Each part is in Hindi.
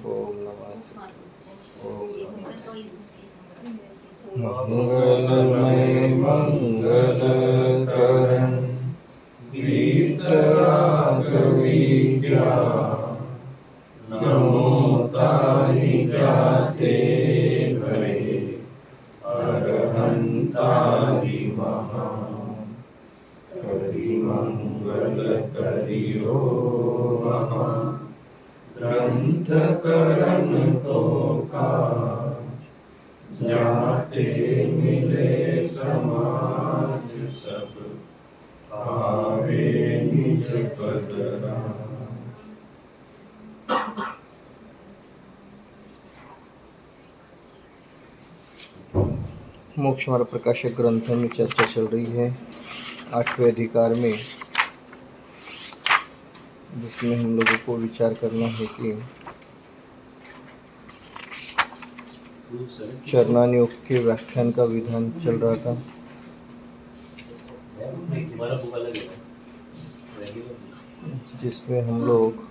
ओम नमः मंगलमय मंगलकरण वीतरागविद्या नमोताहि जाते भये अरहंतादि महान करि मंगल करियो महा ग्रंथ करण को काज जाते मिले समाज सब पावे निज पद राज। मोक्ष मार्ग प्रकाशक ग्रंथ में चर्चा चल रही है 8वें अधिकार में, जिसमें हम लोगों को विचार करना है कि चरणान योग के व्याख्यान का विधान चल रहा था। जिसमें हम लोग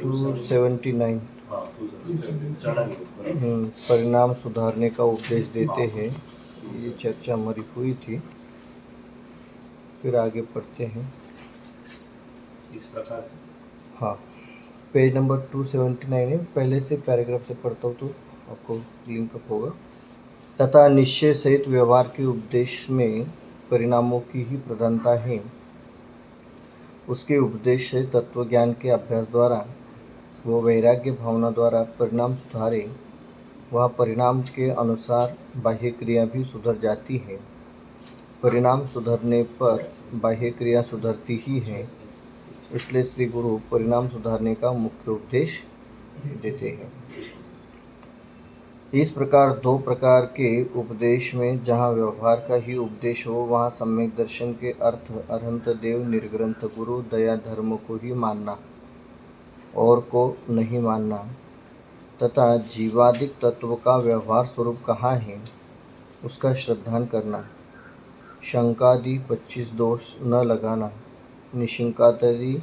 279 परिणाम सुधारने का उपदेश देते हैं, ये चर्चा हमारी हुई थी। फिर आगे पढ़ते हैं इस प्रकार से। हाँ, पेज नंबर 279 है। पहले से पैराग्राफ से पढ़ता हूँ तो आपको लिंकअप होगा। तथा निश्चय सहित व्यवहार के उपदेश में परिणामों की ही प्रधानता है। उसके उपदेश से तत्वज्ञान के अभ्यास द्वारा वो वैराग्य भावना द्वारा परिणाम सुधारे। वह परिणाम के अनुसार बाह्य क्रिया भी सुधर जाती है। परिणाम सुधरने पर बाह्य क्रिया सुधरती ही है। इसलिए श्री गुरु परिणाम सुधारने का मुख्य उपदेश देते हैं। इस प्रकार दो प्रकार के उपदेश में जहाँ व्यवहार का ही उपदेश हो, वहाँ सम्यक दर्शन के अर्थ अरहंत देव निर्ग्रंथ गुरु दया धर्म को ही मानना और को नहीं मानना, तथा जीवादिक तत्व का व्यवहार स्वरूप कहाँ है उसका श्रद्धान करना, शंकादि 25 दोष न लगाना, निशंकादि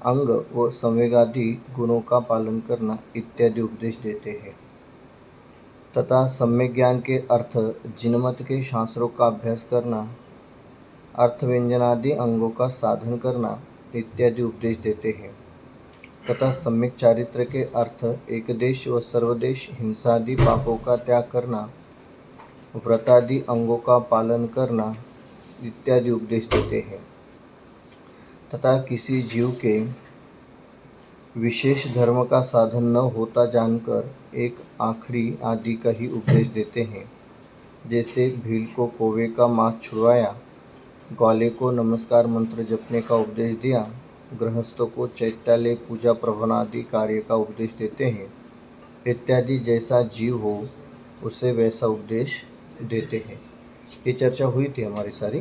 अंग व संवेगादि गुणों का पालन करना इत्यादि उपदेश देते हैं। तथा सम्यक ज्ञान के अर्थ जिनमत के शास्त्रों का अभ्यास करना, अर्थ व्यंजनादि अंगों का साधन करना इत्यादि उपदेश देते हैं। तथा सम्यक चारित्र के अर्थ एकदेश व सर्वदेश हिंसादि पापों का त्याग करना, व्रतादि अंगों का पालन करना इत्यादि उपदेश देते हैं। तथा किसी जीव के विशेष धर्म का साधन न होता जानकर एक आखड़ी आदि का ही उपदेश देते हैं। जैसे भील को कौवे का मांस छुड़वाया, ग्वाले को नमस्कार मंत्र जपने का उपदेश दिया, गृहस्थों को चैत्यालय पूजा प्रवनादि कार्य का उपदेश देते हैं इत्यादि। जैसा जीव हो उसे वैसा उपदेश देते हैं। ये चर्चा हुई थी हमारी सारी।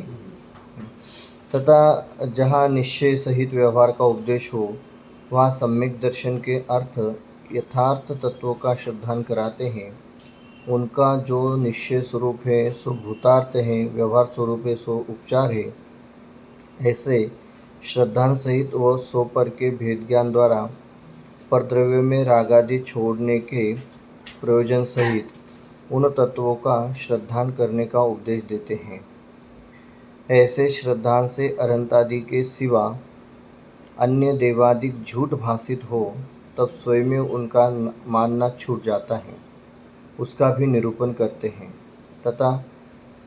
तथा जहाँ निश्चय सहित व्यवहार का उपदेश हो, वहाँ सम्यक दर्शन के अर्थ यथार्थ तत्वों का श्रद्धान कराते हैं। उनका जो निश्चय स्वरूप है सो भूतार्थ है, व्यवहार स्वरूप है सो उपचार है। ऐसे श्रद्धान सहित व सो पर के भेद ज्ञान द्वारा परद्रव्य में रागादि छोड़ने के प्रयोजन सहित उन तत्वों का श्रद्धान करने का उपदेश देते हैं। ऐसे श्रद्धान से अनंतादि के सिवा अन्य देवादिक झूठ भाषित हो, तब स्वयं में उनका मानना छूट जाता है, उसका भी निरूपण करते हैं। तथा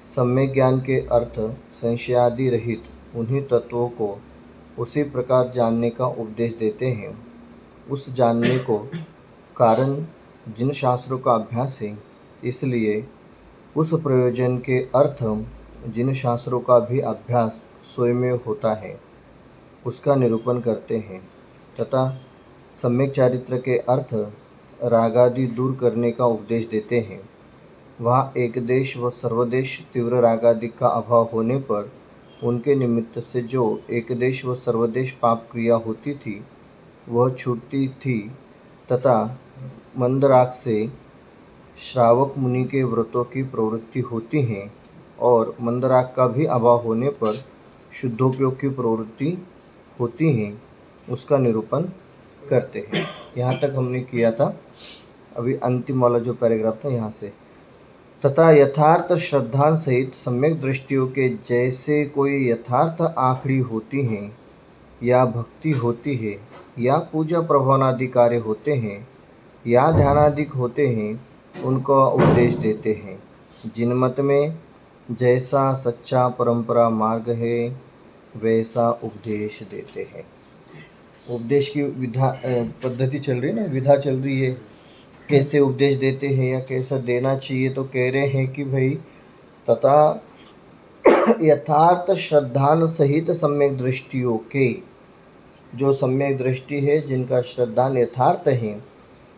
सम्यक ज्ञान के अर्थ संशयादि रहित उन्हीं तत्वों को उसी प्रकार जानने का उपदेश देते हैं। उस जानने को कारण जिन शास्त्रों का अभ्यास है, इसलिए उस प्रयोजन के अर्थ जिन शास्त्रों का भी अभ्यास स्वयं में होता है, उसका निरूपण करते हैं। तथा सम्यक चारित्र के अर्थ रागादि दूर करने का उपदेश देते हैं। वहाँ एक देश व सर्वदेश तीव्र रागादि का अभाव होने पर उनके निमित्त से जो एक देश व सर्वदेश पाप क्रिया होती थी वह छूटती थी। तथा मंदराग से श्रावक मुनि के व्रतों की प्रवृत्ति होती है और मंदराग का भी अभाव होने पर शुद्धोपयोग की प्रवृत्ति होती हैं उसका निरूपण करते हैं। यहाँ तक हमने किया था। अभी अंतिम वाला जो पैराग्राफ था यहाँ से, तथा यथार्थ श्रद्धा सहित सम्यक दृष्टियों के जैसे कोई यथार्थ आखड़ी होती हैं या भक्ति होती है या पूजा प्रभावन आदि कार्य होते हैं या ध्यानादिक होते हैं, उनका उपदेश देते हैं। जिन मत में जैसा सच्चा परंपरा मार्ग है वैसा उपदेश देते हैं। उपदेश की विधा पद्धति चल रही है ना, विधा चल रही है, कैसे उपदेश देते हैं या कैसा देना चाहिए। तो कह रहे हैं कि भाई तथा यथार्थ श्रद्धान सहित सम्यक दृष्टियों के, जो सम्यक दृष्टि है जिनका श्रद्धान यथार्थ है,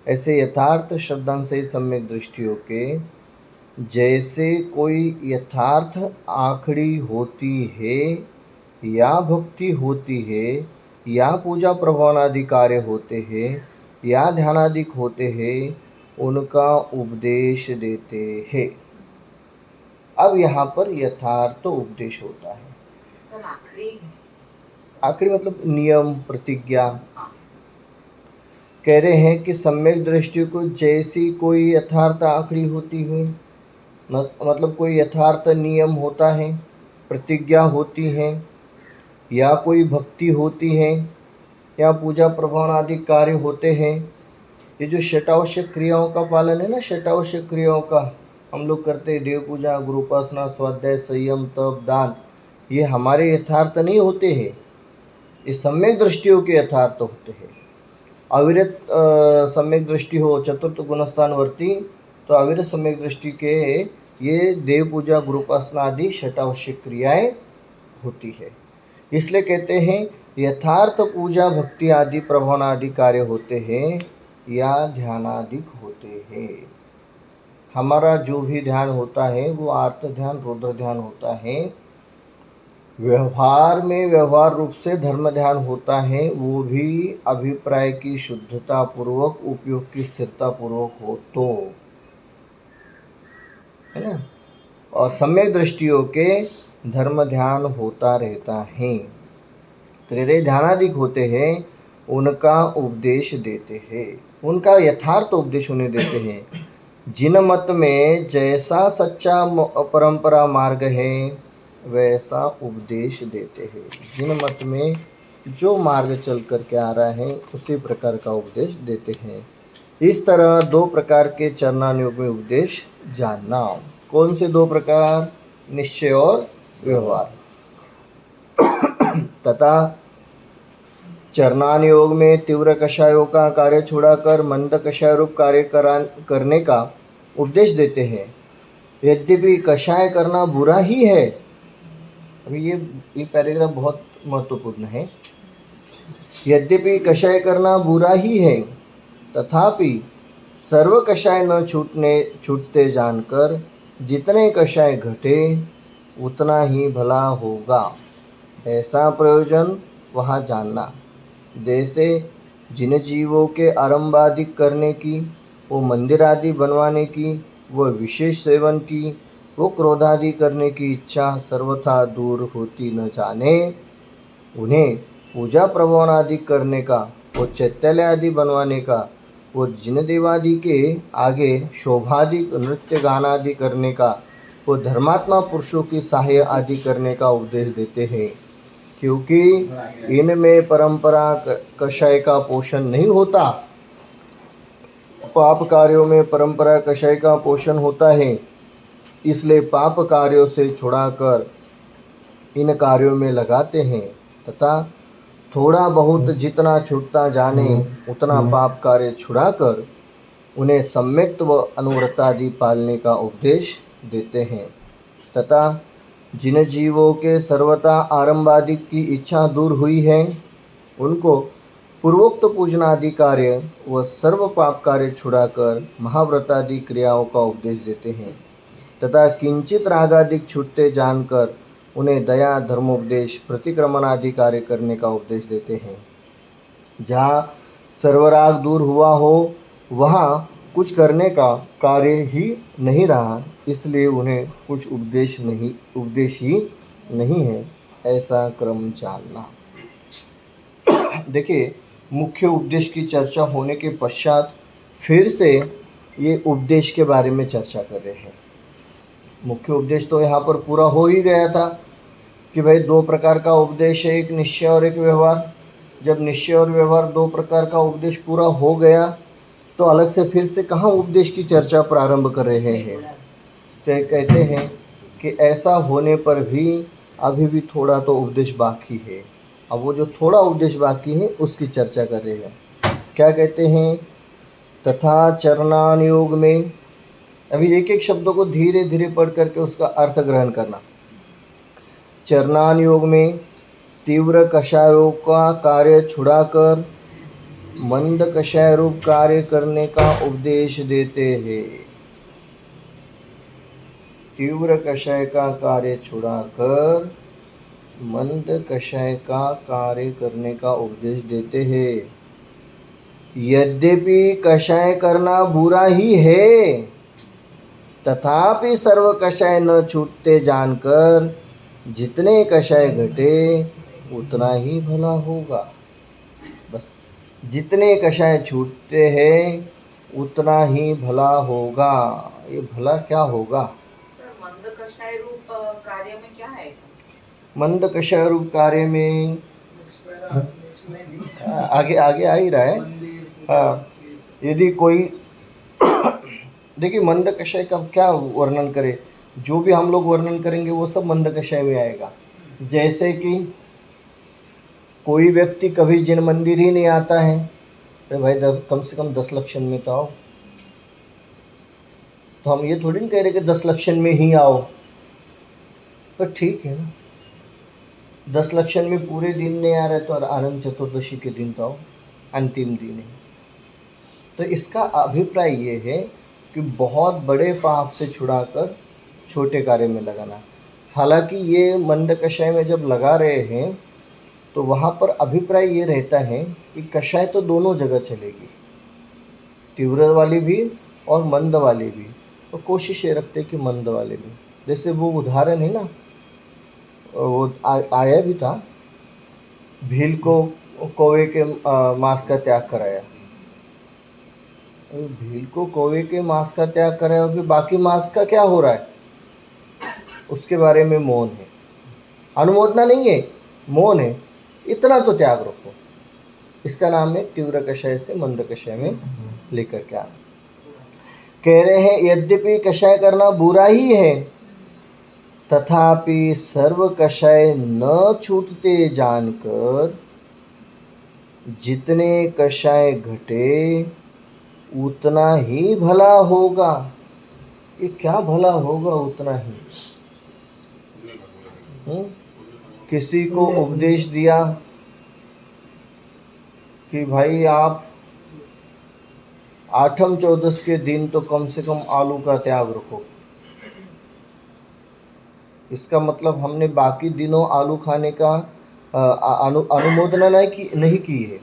ऐसे यथार्थ श्रद्धान सहित सम्यक दृष्टियों के जैसे कोई यथार्थ आखड़ी होती है या भक्ति होती है या पूजा प्रभावन आदि कार्य होते हैं या ध्यानादिक होते हैं, उनका उपदेश देते हैं। अब यहाँ पर यथार्थ उपदेश होता है। सर आखिरी आखिरी मतलब नियम प्रतिज्ञा। कह रहे हैं कि सम्यक दृष्टि को जैसी कोई यथार्थ आखिरी होती है, मतलब कोई यथार्थ नियम होता है, प्रतिज्ञा होती है या कोई भक्ति होती है या पूजा प्रभावन आदि कार्य होते हैं। ये जो षटावश्यक क्रियाओं का पालन है ना, षटावश्यक क्रियाओं का हम लोग करते हैं, देव पूजा, गुरुपासना, स्वाध्याय, संयम, तप, दान, ये हमारे यथार्थ नहीं होते हैं, ये सम्यक दृष्टियों के यथार्थ होते हैं। अविरत सम्यक दृष्टि हो चतुर्थ गुणस्थान वर्ती, तो अविरत सम्यक दृष्टि के ये देव पूजा, गुरुपासना आदि षटावश्यक क्रियाएं होती है। इसलिए कहते हैं यथार्थ पूजा, भक्ति आदि प्रभावन आदि कार्य होते हैं या ध्यानादिक होते हैं। हमारा जो भी ध्यान होता है वो आर्त ध्यान, रुद्र ध्यान होता है। व्यवहार में व्यवहार रूप से धर्म ध्यान होता है, वो भी अभिप्राय की शुद्धता पूर्वक, उपयोग की स्थिरता पूर्वक हो तो, है ना। और सम्यक दृष्टियों के धर्म ध्यान होता रहता है। तो कहते ध्यानादिक होते हैं, उनका उपदेश देते हैं, उनका यथार्थ उपदेश उन्हें देते हैं। जिन मत में जैसा सच्चा परंपरा मार्ग है वैसा उपदेश देते हैं। जिन मत में जो मार्ग चल कर के आ रहा है उसी प्रकार का उपदेश देते हैं। इस तरह दो प्रकार के चरणानुयोग में उपदेश जानना। कौन से दो प्रकार? निश्चय और व्यवहार। तथा चरणानुयोग में तीव्र कषायों का कार्य छोड़ाकर मंद कषाय रूप कार्य करने का उपदेश देते हैं। यद्यपि कषाय करना बुरा ही है, अभी ये पैराग्राफ बहुत महत्वपूर्ण है। यद्यपि कषाय करना बुरा ही है, तथापि सर्व कषाय न छूटते जानकर जितने कषाय घटे उतना ही भला होगा, ऐसा प्रयोजन वहाँ जानना। जैसे जिन जीवों के आरंभ आदि करने की, वो मंदिर आदि बनवाने की, वो विशेष सेवन की, वो क्रोधादि करने की इच्छा सर्वथा दूर होती न जाने, उन्हें पूजा प्रभावन आदि करने का, वो चैत्यालय आदि बनवाने का, वो जिन देवादि के आगे शोभादि नृत्य गान आदि करने का, वो धर्मात्मा पुरुषों की सहाय आदि करने का उपदेश देते हैं। क्योंकि इनमें परंपरा कषाय का पोषण नहीं होता। पाप कार्यों में परंपरा कषाय का पोषण होता है, इसलिए पाप कार्यों से छुड़ाकर इन कार्यों में लगाते हैं। तथा थोड़ा बहुत जितना छूटता जाने उतना पाप कार्य छुड़ाकर उन्हें सम्यक्त व अनुव्रतादि पालने का उपदेश देते हैं। तथा जिन जीवों के सर्वथा आरंभादि की इच्छा दूर हुई है, उनको पूर्वोक्त पूजनादि कार्य व सर्व पाप कार्य छुड़ाकर महाव्रतादि क्रियाओं का उपदेश देते हैं। तथा किंचित रागादिक छूटते जानकर उन्हें दया, धर्मोपदेश, प्रतिक्रमण आदि कार्य करने का उपदेश देते हैं। जहाँ सर्वराग दूर हुआ हो वहाँ कुछ करने का कार्य ही नहीं रहा, इसलिए उन्हें कुछ उपदेश ही नहीं है, ऐसा क्रम जानना। देखिए, मुख्य उपदेश की चर्चा होने के पश्चात फिर से ये उपदेश के बारे में चर्चा कर रहे हैं। मुख्य उपदेश तो यहाँ पर पूरा हो ही गया था कि भाई दो प्रकार का उपदेश है, एक निश्चय और एक व्यवहार। जब निश्चय और व्यवहार दो प्रकार का उपदेश पूरा हो गया तो अलग से फिर से कहाँ उपदेश की चर्चा प्रारंभ कर रहे हैं। तो ये कहते हैं कि ऐसा होने पर भी अभी भी थोड़ा तो उपदेश बाकी है। अब वो जो थोड़ा उपदेश बाकी है उसकी चर्चा कर रहे हैं। क्या कहते हैं? तथा चरणान योग में, अभी एक एक शब्दों को धीरे धीरे पढ़ करके उसका अर्थ ग्रहण करना। चरणान योग में तीव्र कषायों का कार्य छुड़ाकर मंद कषाय रूप कार्य करने का उपदेश देते हैं। तीव्र कषाय का कार्य छुड़ाकर मंद कषाय का कार्य करने का उपदेश देते हैं। यद्यपि कषाय करना बुरा ही है, तथापि सर्व कषाय न छूटते जानकर जितने कषाय घटे उतना ही भला होगा। बस, जितने कषाय छूटते हैं उतना ही भला होगा। ये भला क्या होगा? सर, मंद कषाय रूप कार्य में क्या है? मंद कषाय रूप कार्य में आगे आगे आ ही रहा है। हाँ, यदि कोई देखिए, मंद कषाय का क्या वर्णन करे, जो भी हम लोग वर्णन करेंगे वो सब मंद कषाय में आएगा। जैसे कि कोई व्यक्ति कभी जिन मंदिर ही नहीं आता है, तो भाई कम से कम 10 लक्षण में तो आओ। तो हम ये थोड़ी ना कह रहे कि 10 लक्षण में ही आओ, पर ठीक है ना, 10 लक्षण में पूरे दिन नहीं आ रहे तो आनंद चतुर्दशी के दिन तो आओ, अंतिम दिन है। तो इसका अभिप्राय ये है कि बहुत बड़े पाप से छुड़ाकर छोटे कार्य में लगाना। हालांकि ये मंद कषाय में जब लगा रहे हैं तो वहाँ पर अभिप्राय ये रहता है कि कषाय तो दोनों जगह चलेगी, तीव्र वाली भी और मंद वाली भी। तो कोशिश ये रखते कि मंद वाले भी, जैसे वो उदाहरण है ना, वो आया भी था, भील को कौवे के मांस का त्याग कराया। भील को कौवे के मांस का त्याग कराया, फिर बाकी मांस का क्या हो रहा है उसके बारे में मौन है, अनुमोदना नहीं है, मौन है। इतना तो त्याग रखो। इसका नाम है तीव्र कषाय से मंद कषाय में लेकर के आना। कह रहे हैं यद्यपि कषाय करना बुरा ही है, तथापि सर्व कषाय न छूटते जानकर जितने कषाय घटे उतना ही भला होगा। ये क्या भला होगा? उतना ही। किसी को उपदेश दिया कि भाई आप आठम चौदस के दिन तो कम से कम आलू का त्याग रखो। इसका मतलब हमने बाकी दिनों आलू खाने का अनुमोदना नहीं की है,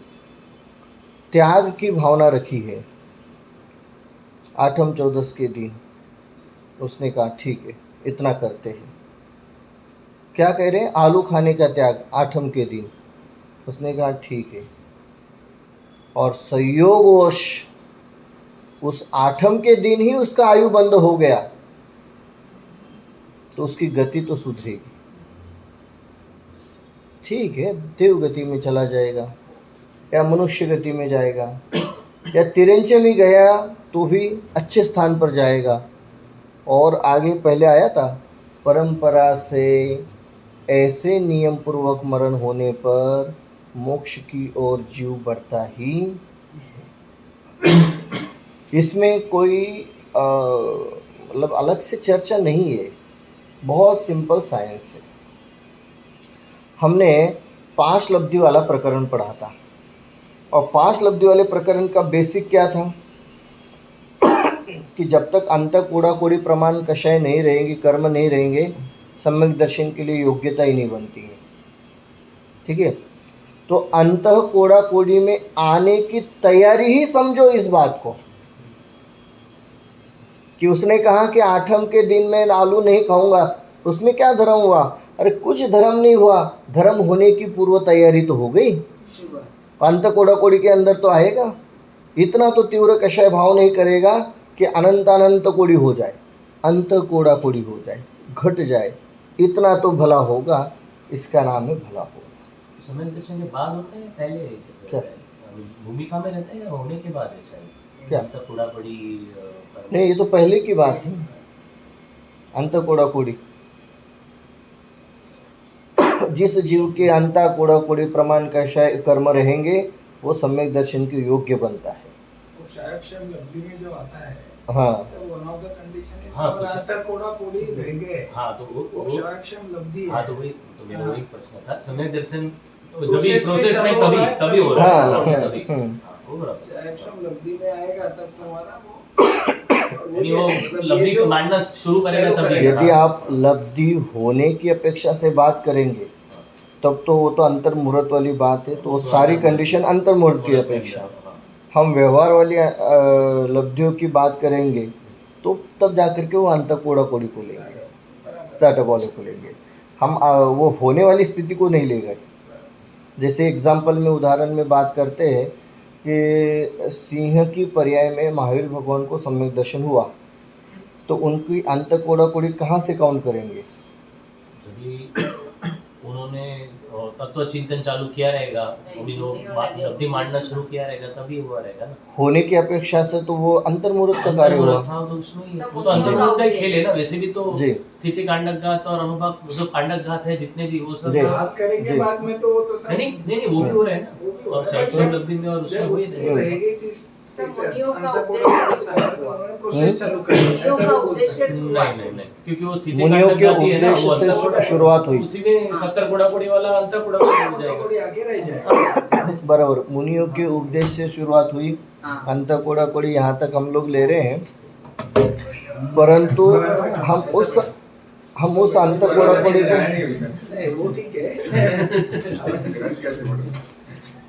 त्याग की भावना रखी है। आठम चौदस के दिन उसने कहा ठीक है, इतना करते हैं। क्या कह रहे हैं? आलू खाने का त्याग आठम के दिन। उसने कहा ठीक है, और संयोगवश उस आठम के दिन ही उसका आयु बंद हो गया, तो उसकी गति तो सुधरेगी। ठीक है, देव गति में चला जाएगा या मनुष्य गति में जाएगा या तिरंचे में गया तो भी अच्छे स्थान पर जाएगा। और आगे पहले आया था, परंपरा से ऐसे नियम पूर्वक मरण होने पर मोक्ष की ओर जीव बढ़ता ही। इसमें कोई मतलब अलग से चर्चा नहीं है, बहुत सिंपल साइंस है। हमने 5 लब्धि वाला प्रकरण पढ़ा था, और 5 लब्धि वाले प्रकरण का बेसिक क्या था कि जब तक अंत कूड़ा कोड़ी प्रमाण कषाय नहीं रहेंगे, कर्म नहीं रहेंगे, सम्यक दर्शन के लिए योग्यता ही नहीं बनती है। ठीक है, तो अंत कोड़ा कोड़ी में आने की तैयारी ही समझो इस बात को कि उसने कहा कि आठम के दिन मैं आलू नहीं खाऊंगा, उसमें क्या धर्म हुआ? अरे कुछ धर्म नहीं हुआ, धर्म होने की पूर्व तैयारी तो हो गई। अंत कोड़ाकोड़ी के अंदर तो आएगा, इतना तो तीव्र कषाय भाव नहीं करेगा कि अनंत अनंत कोड़ी हो जाए, अंत कोड़ाकोड़ी हो जाए, घट जाए, इतना तो भला होगा, इसका नाम है भला होगा। सम्यक दर्शन के बाद होता है पहले क्या? भूमिका में रहता है या होने के बाद है शायद? क्या? अंत कोड़ाकोड़ी नहीं, ये तो पहले की बात है, अंत कोड़ाकोड़ी। जिस जीव के अंता कोड़ाकोड़ी प्रमाण कषाय कर्म रहेंगे वो सम्यक दर्शन के योग्य बनता है। वो क्षयक्षम लब्धि में जो आता है, हाँ तो वन ऑफ द कंडीशन है हाँ, कि तो अंतर कोड़ाकोड़ी रहेंगे। हाँ तो वो वो क्षयक्षम लब्धि है। हाँ तो वही तो मेरा हाँ। वही प्रश्न था। सम्यक दर्शन जब प्रोसेस में प्रोसेस में चालू हो तभी रहा है, तभी हो रहा हाँ, है हाँ, तभी हाँ, वो बराबर। क्षयक्षम लब्धि में आएगा तब तुम्हारा वो यानी वो मतलब ये लब्धि जो को मानना शुरू करेगा चालू तभी। करेगा। यदि आप लब्धि होने की अपेक्षा से बात करेंगे तब तो वो तो अंतर मुहूर्त वाली बात है, तो वो सारी कंडीशन अंतर मुहूर्त की अपेक्षा। हम व्यवहार वाली लब्धियों की बात करेंगे तो तब जाकर के वो अंत कोड़ाकोड़ी को लेंगे, स्टार्टअप वाले को लेंगे। हम वो होने वाली स्थिति को नहीं ले गए। जैसे एग्जाम्पल में उदाहरण में बात करते हैं कि सिंह की पर्याय में महावीर भगवान को सम्यक दर्शन हुआ, तो उनकी अंत कोड़ाकोड़ी कहाँ से काउंट करेंगे? जब उन्होंने तत्व चिंतन चालू किया रहेगा, उन्हीं लोग लब्धि मानना शुरू किया रहेगा तभी हुआ रहेगा ना। होने की अपेक्षा से तो वो अंतर्मुहूर्त का कार्य हुआ। हाँ तो उसमें वो तो अंतर्मुहूर्त का ही खेल है ना। वैसे भी तो जी। स्थिति कांडक घात और अनुभव जो कांडक घात है जितने भी वो सब जी। बात करेंगे जी। बाद में तो वो तो सब नहीं वो भी हो रहे हैं ना। वो भी हो और रहा है। शैक्षणिक लब्धि में और उसमें जब वही ये रहेगी थी सब मुनियों का अंतर उद्देश्य कोड़ाकोड़ी से आया तो उन्होंने प्रोसेस चालू कर दिया। मुनियों ऐसा का भी बोल उद्देश्य सकते हैं। शुरुआत नहीं क्योंकि वो स्थिति मुनियों कांडक के घात ही है ना, वो उद्देश्य अंतर से शुरुआत हुई। उसी में 70 कोड़ाकोड़ी वाला अंतर कोड़ाकोड़ी हो जाएगा। कोड़ाकोड़ी आगे रह जाएगा। बराबर, मुनियों के उपदेश से शुरुआत हुई, हाँ। अंत कोड़ाकोड़ी यहाँ तक हम लोग ले रहे हैं, परंतु हम उस अंत कोड़ाकोड़ी को नहीं वो ठीक है।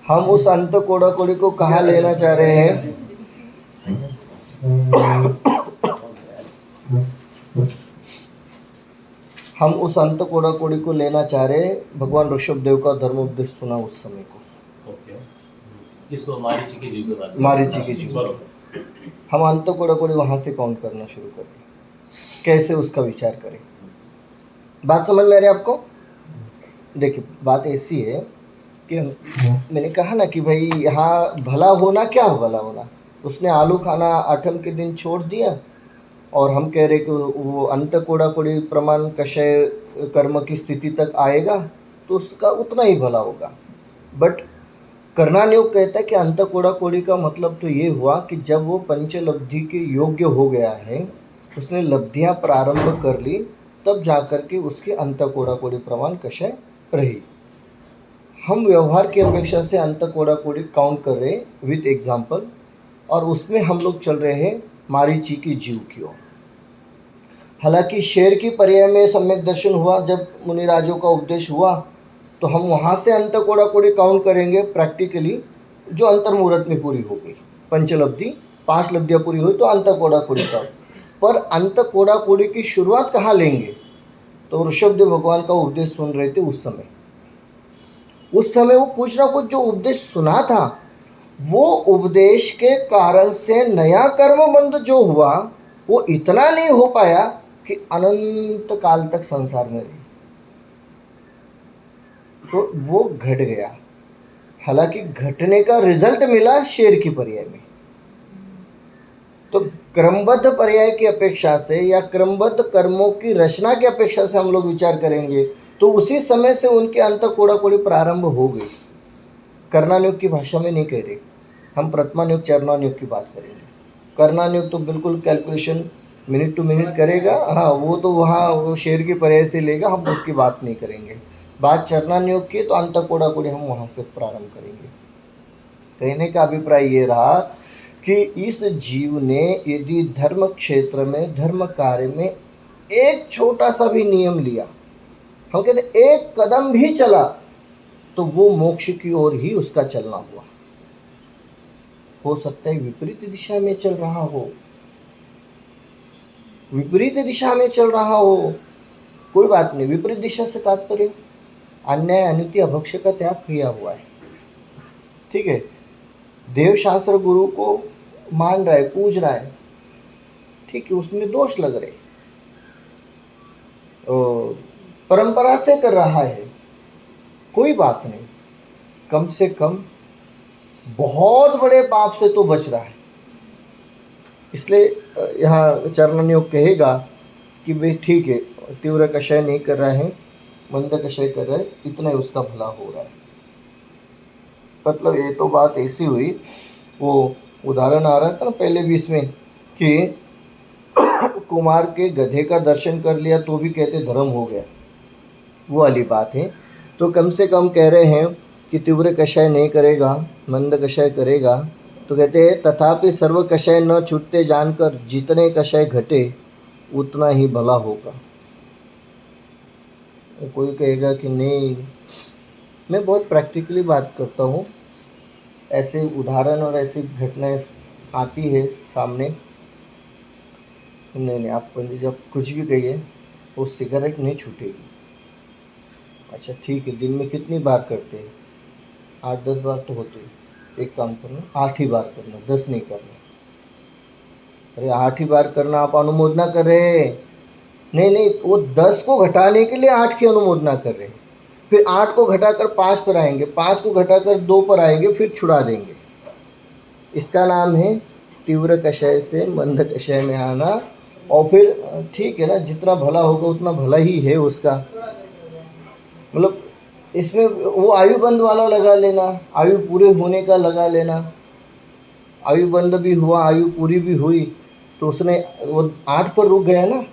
हम उस अंत कोड़ाकोड़ी को कहाँ लेना चाह रहे हैं? हम उस अंत कोड़ाकोड़ी को लेना चाह रहे हैं। भगवान ऋषभ देव का धर्मोपदेश सुना उस समय को, ओके, इसको मारीची की जीव के बाद मारीची की जीव। बरोबर। हम अंत कोड़ाकोड़ी वहाँ से काउंट करना शुरू कर दें, कैसे उसका विचार करें। बात समझ में आ रही है आपको? देखिए बात ऐसी है कि मैंने कहा ना कि भाई यहाँ भला होना, क्या भला होना, उसने आलू खाना 8वें के दिन छोड़ दिया और हम कह रहे कि वो अंत कोड़ाकोड़ी प्रमाण कषय कर्म की स्थिति तक आएगा तो उसका उतना ही भला होगा। बट कर्णानुयोग कहता है कि अंत कोड़ाकोड़ी का मतलब तो ये हुआ कि जब वो पंचलब्धि के योग्य हो गया है, उसने लब्धियाँ प्रारंभ कर ली, तब जाकर के उसके अंत कोड़ाकोड़ी प्रमाण कषय रही। हम व्यवहार की अपेक्षा से अंत कोड़ाकोड़ी काउंट कर रहे हैं विथ एग्जाम्पल, और उसमें हम लोग चल रहे हैं मारीची की जीव की ओर। हालांकि शेर की पर्याय में सम्यक दर्शन हुआ, जब मुनिराजों का उपदेश हुआ, तो हम वहाँ से अंत कोड़ाकोड़ी काउंट करेंगे प्रैक्टिकली, जो अंतर्मुहूर्त में पूरी हो गई। पंचलब्धि 5 लब्धियाँ पूरी हुई तो अंत कोड़ाकोड़ी का। पर अंत कोड़ाकोड़ी की शुरुआत कहाँ लेंगे? तो ऋषभदेव भगवान का उपदेश सुन रहे थे उस समय वो कुछ ना कुछ जो उपदेश सुना था, वो उपदेश के कारण से नया कर्म बंध जो हुआ वो इतना नहीं हो पाया कि अनंत काल तक संसार में रहे, तो वो घट गया। हालांकि घटने का रिजल्ट मिला शेर की पर्याय में। तो क्रमबद्ध पर्याय की अपेक्षा से या क्रमबद्ध कर्मों की रचना की अपेक्षा से हम लोग विचार करेंगे तो उसी समय से उनके अंत कोड़ाकोड़ी प्रारंभ हो गई। कर्णानुयोग की भाषा में नहीं कह रहे, हम प्रथमानुयोग चरणानुयोग की बात करेंगे। कर्णानुयोग तो बिल्कुल कैलकुलेशन मिनट टू मिनट करेगा, हाँ वो तो वहाँ वो शेर की पर्याय से लेगा, हम उसकी बात नहीं करेंगे। बात चरणानुयोग की तो अंत कोड़ाकोड़ी हम वहाँ से प्रारंभ करेंगे। कहने का अभिप्राय ये रहा कि इस जीव ने यदि धर्म क्षेत्र में, धर्म कार्य में एक छोटा सा भी नियम लिया, हम कहते एक कदम भी चला, तो वो मोक्ष की ओर ही उसका चलना हुआ। हो सकता है विपरीत दिशा में चल रहा हो, विपरीत दिशा में चल रहा हो, कोई बात नहीं। विपरीत दिशा से तात्पर्य अन्याय, अनिति, अभक्ष्य का त्याग किया हुआ है। ठीक है, देवशास्त्र गुरु को मान रहा है, पूज रहा है, ठीक है, उसमें दोष लग रहे, परंपरा से कर रहा है, कोई बात नहीं, कम से कम बहुत बड़े पाप से तो बच रहा है। इसलिए यहाँ चरण योग कहेगा कि भाई ठीक है, तीव्र कषाय नहीं कर रहा है, मंद कषाय कर रहा है, इतना ही उसका भला हो रहा है। मतलब ये तो बात ऐसी हुई, वो उदाहरण आ रहा था ना पहले भी इसमें कि कुमार के गधे का दर्शन कर लिया तो भी कहते धर्म हो गया, वो वाली बात है। तो कम से कम कह रहे हैं कि तीव्र कषाय नहीं करेगा, मंद कषाय करेगा, तो कहते हैं तथापि सर्व कषाय न छूटते जानकर जितने कषाय घटे उतना ही भला होगा। कोई कहेगा कि नहीं, मैं बहुत प्रैक्टिकली बात करता हूँ, ऐसे उदाहरण और ऐसी घटनाएं आती है सामने। नहीं, आप पंडित जब कुछ भी कहिए, वो सिगरेट नहीं छूटेगी। अच्छा ठीक है, दिन में कितनी बार करते हैं? 8-10 बार तो होते हैं। एक काम करना, 8 ही बार करना, 10 नहीं करना। अरे 8 ही बार करना, आप अनुमोदना कर रहे हैं। नहीं, वो 10 को घटाने के लिए 8 की अनुमोदना कर रहे हैं, फिर 8 को घटाकर 5 पर आएंगे, 5 को घटाकर 2 पर आएंगे, फिर छुड़ा देंगे। इसका नाम है तीव्र कषाय से मंद कषाय में आना। और फिर ठीक है ना, जितना भला होगा उतना भला ही है उसका। मतलब इसमें वो आयुबंध वाला लगा लेना, आयु पूरे होने का लगा लेना। आयुबंध भी हुआ, आयु पूरी भी हुई, तो उसने वो 8 पर रुक गया ना,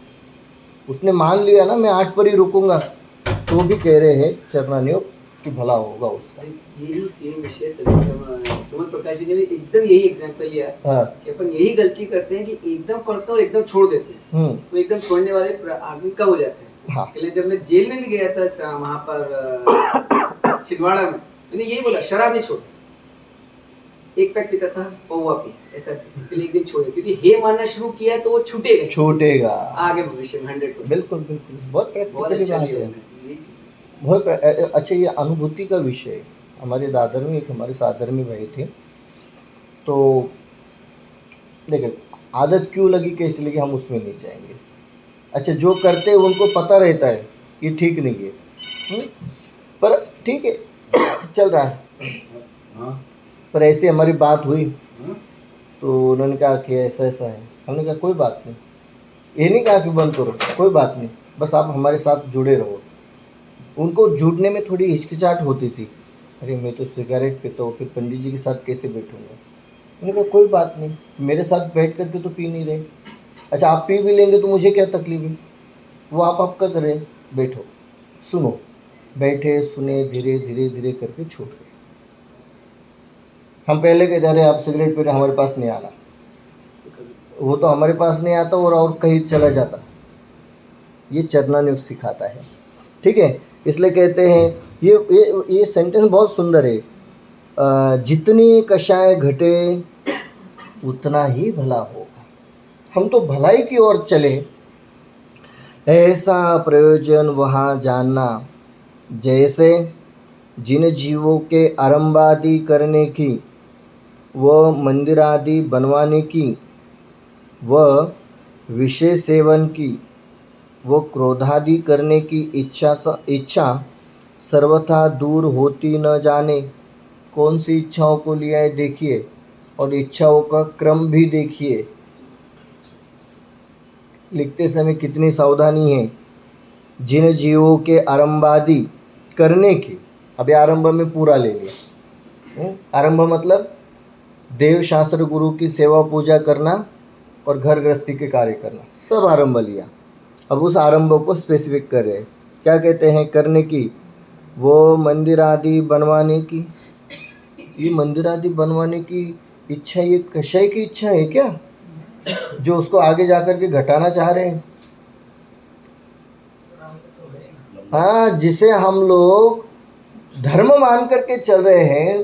उसने मान लिया ना मैं 8 पर ही रुकूंगा, तो भी कह रहे हैं चरणान्योग कि भला होगा उसका। यही सेम विषय समन प्रकाश जी ने भी एकदम यही एग्जांपल लिया कि अपन यही गलती करते हैं कि एकदम करते हैं और एकदम छोड़ देते हैं, तो एकदम छोड़ने वाले आदमी कम हो जाते हैं। इसलिए जब मैं जेल में भी गया था वहाँ पर छिंदवाड़ा में, मैंने यही बोला शराब नहीं छोड़, एक पैक पीता था पौवा पी, ऐसा चलिए एक दिन छोड़े, क्योंकि हे मानना शुरू किया तो वो छूटेगा आगे भविष्य में 100%। बिल्कुल, बहुत प्रैक्टिकली बात है, ये चीज बहुत अच्छा। ये अनुभूति का विषय है। हमारे दादर में एक हमारे साधर्मी भाई थे, तो देखिए आदत क्यों लगी, कैसे लगी, हम उसमें नहीं जाएंगे। अच्छा, जो करते हैं उनको पता रहता है ये ठीक नहीं है, पर ठीक है चल रहा है। पर ऐसे हमारी बात हुई, तो उन्होंने कहा कि ऐसा ऐसा है। हमने कहा कोई बात नहीं, ये नहीं कहा कि बंद करो, कोई बात नहीं, बस आप हमारे साथ जुड़े रहो। उनको जुड़ने में थोड़ी हिचकिचाहट होती थी, अरे मैं तो सिगरेट पीता हूँ, फिर पंडित जी के साथ कैसे बैठूंगा। मैंने कहा कोई बात नहीं, मेरे साथ बैठ करके तो पी नहीं रहे। अच्छा, आप पी भी लेंगे तो मुझे क्या तकलीफ है, वो आप आपका करें, बैठो सुनो। बैठे सुने, धीरे धीरे धीरे करके छूट गए। हम पहले कहते अरे आप सिगरेट पी रहे, हमारे पास नहीं आना, वो तो हमारे पास नहीं आता और कहीं चला जाता। ये चरणान्योग सिखाता है, ठीक है। इसलिए कहते हैं ये सेंटेंस बहुत सुंदर है, जितनी कषाय घटे उतना ही भला होगा। हम तो भलाई की ओर चले, ऐसा प्रयोजन वहाँ जानना, जैसे जिन जीवों के आरंभादि करने की, व मंदिर आदि बनवाने की, व विषय सेवन की, वो क्रोधादि करने की इच्छा सर्वथा दूर होती न जाने। कौन सी इच्छाओं को लिया है देखिए, और इच्छाओं का क्रम भी देखिए। लिखते समय कितनी सावधानी है। जिन जीवों के आरंभादि करने की, अभी आरंभ में पूरा ले लिया। आरंभ मतलब देव शास्त्र गुरु की सेवा पूजा करना और घर गृहस्थी के कार्य करना, सब आरंभ लिया। अब उस आरंभ को स्पेसिफिक कर रहे हैं, क्या कहते हैं करने की, वो मंदिर आदि बनवाने की। ये मंदिर आदि बनवाने की इच्छा, ये कषाय की इच्छा है क्या, जो उसको आगे जाकर के घटाना चाह रहे हैं? हाँ, जिसे हम लोग धर्म मान करके चल रहे हैं।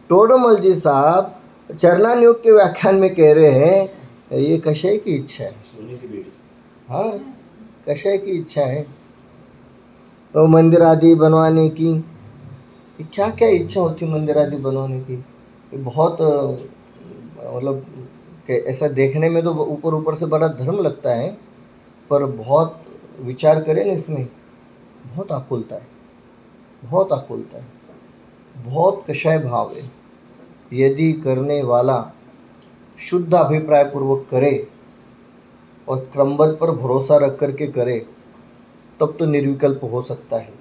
टोडरमल जी साहब चरणान्योग के व्याख्यान में कह रहे हैं ये कषाय की इच्छा है। हाँ, कषाय की इच्छा है। तो मंदिर आदि बनवाने की, क्या क्या इच्छा होती है मंदिर आदि बनवाने की? बहुत मतलब कि ऐसा देखने में तो ऊपर ऊपर से बड़ा धर्म लगता है, पर बहुत विचार करें ना इसमें, बहुत आकुलता है, बहुत आकुलता है, बहुत कषाय भाव है। यदि करने वाला शुद्ध अभिप्राय पूर्वक करे और क्रमबद्ध पर भरोसा रख करके करे, तब तो निर्विकल्प हो सकता है,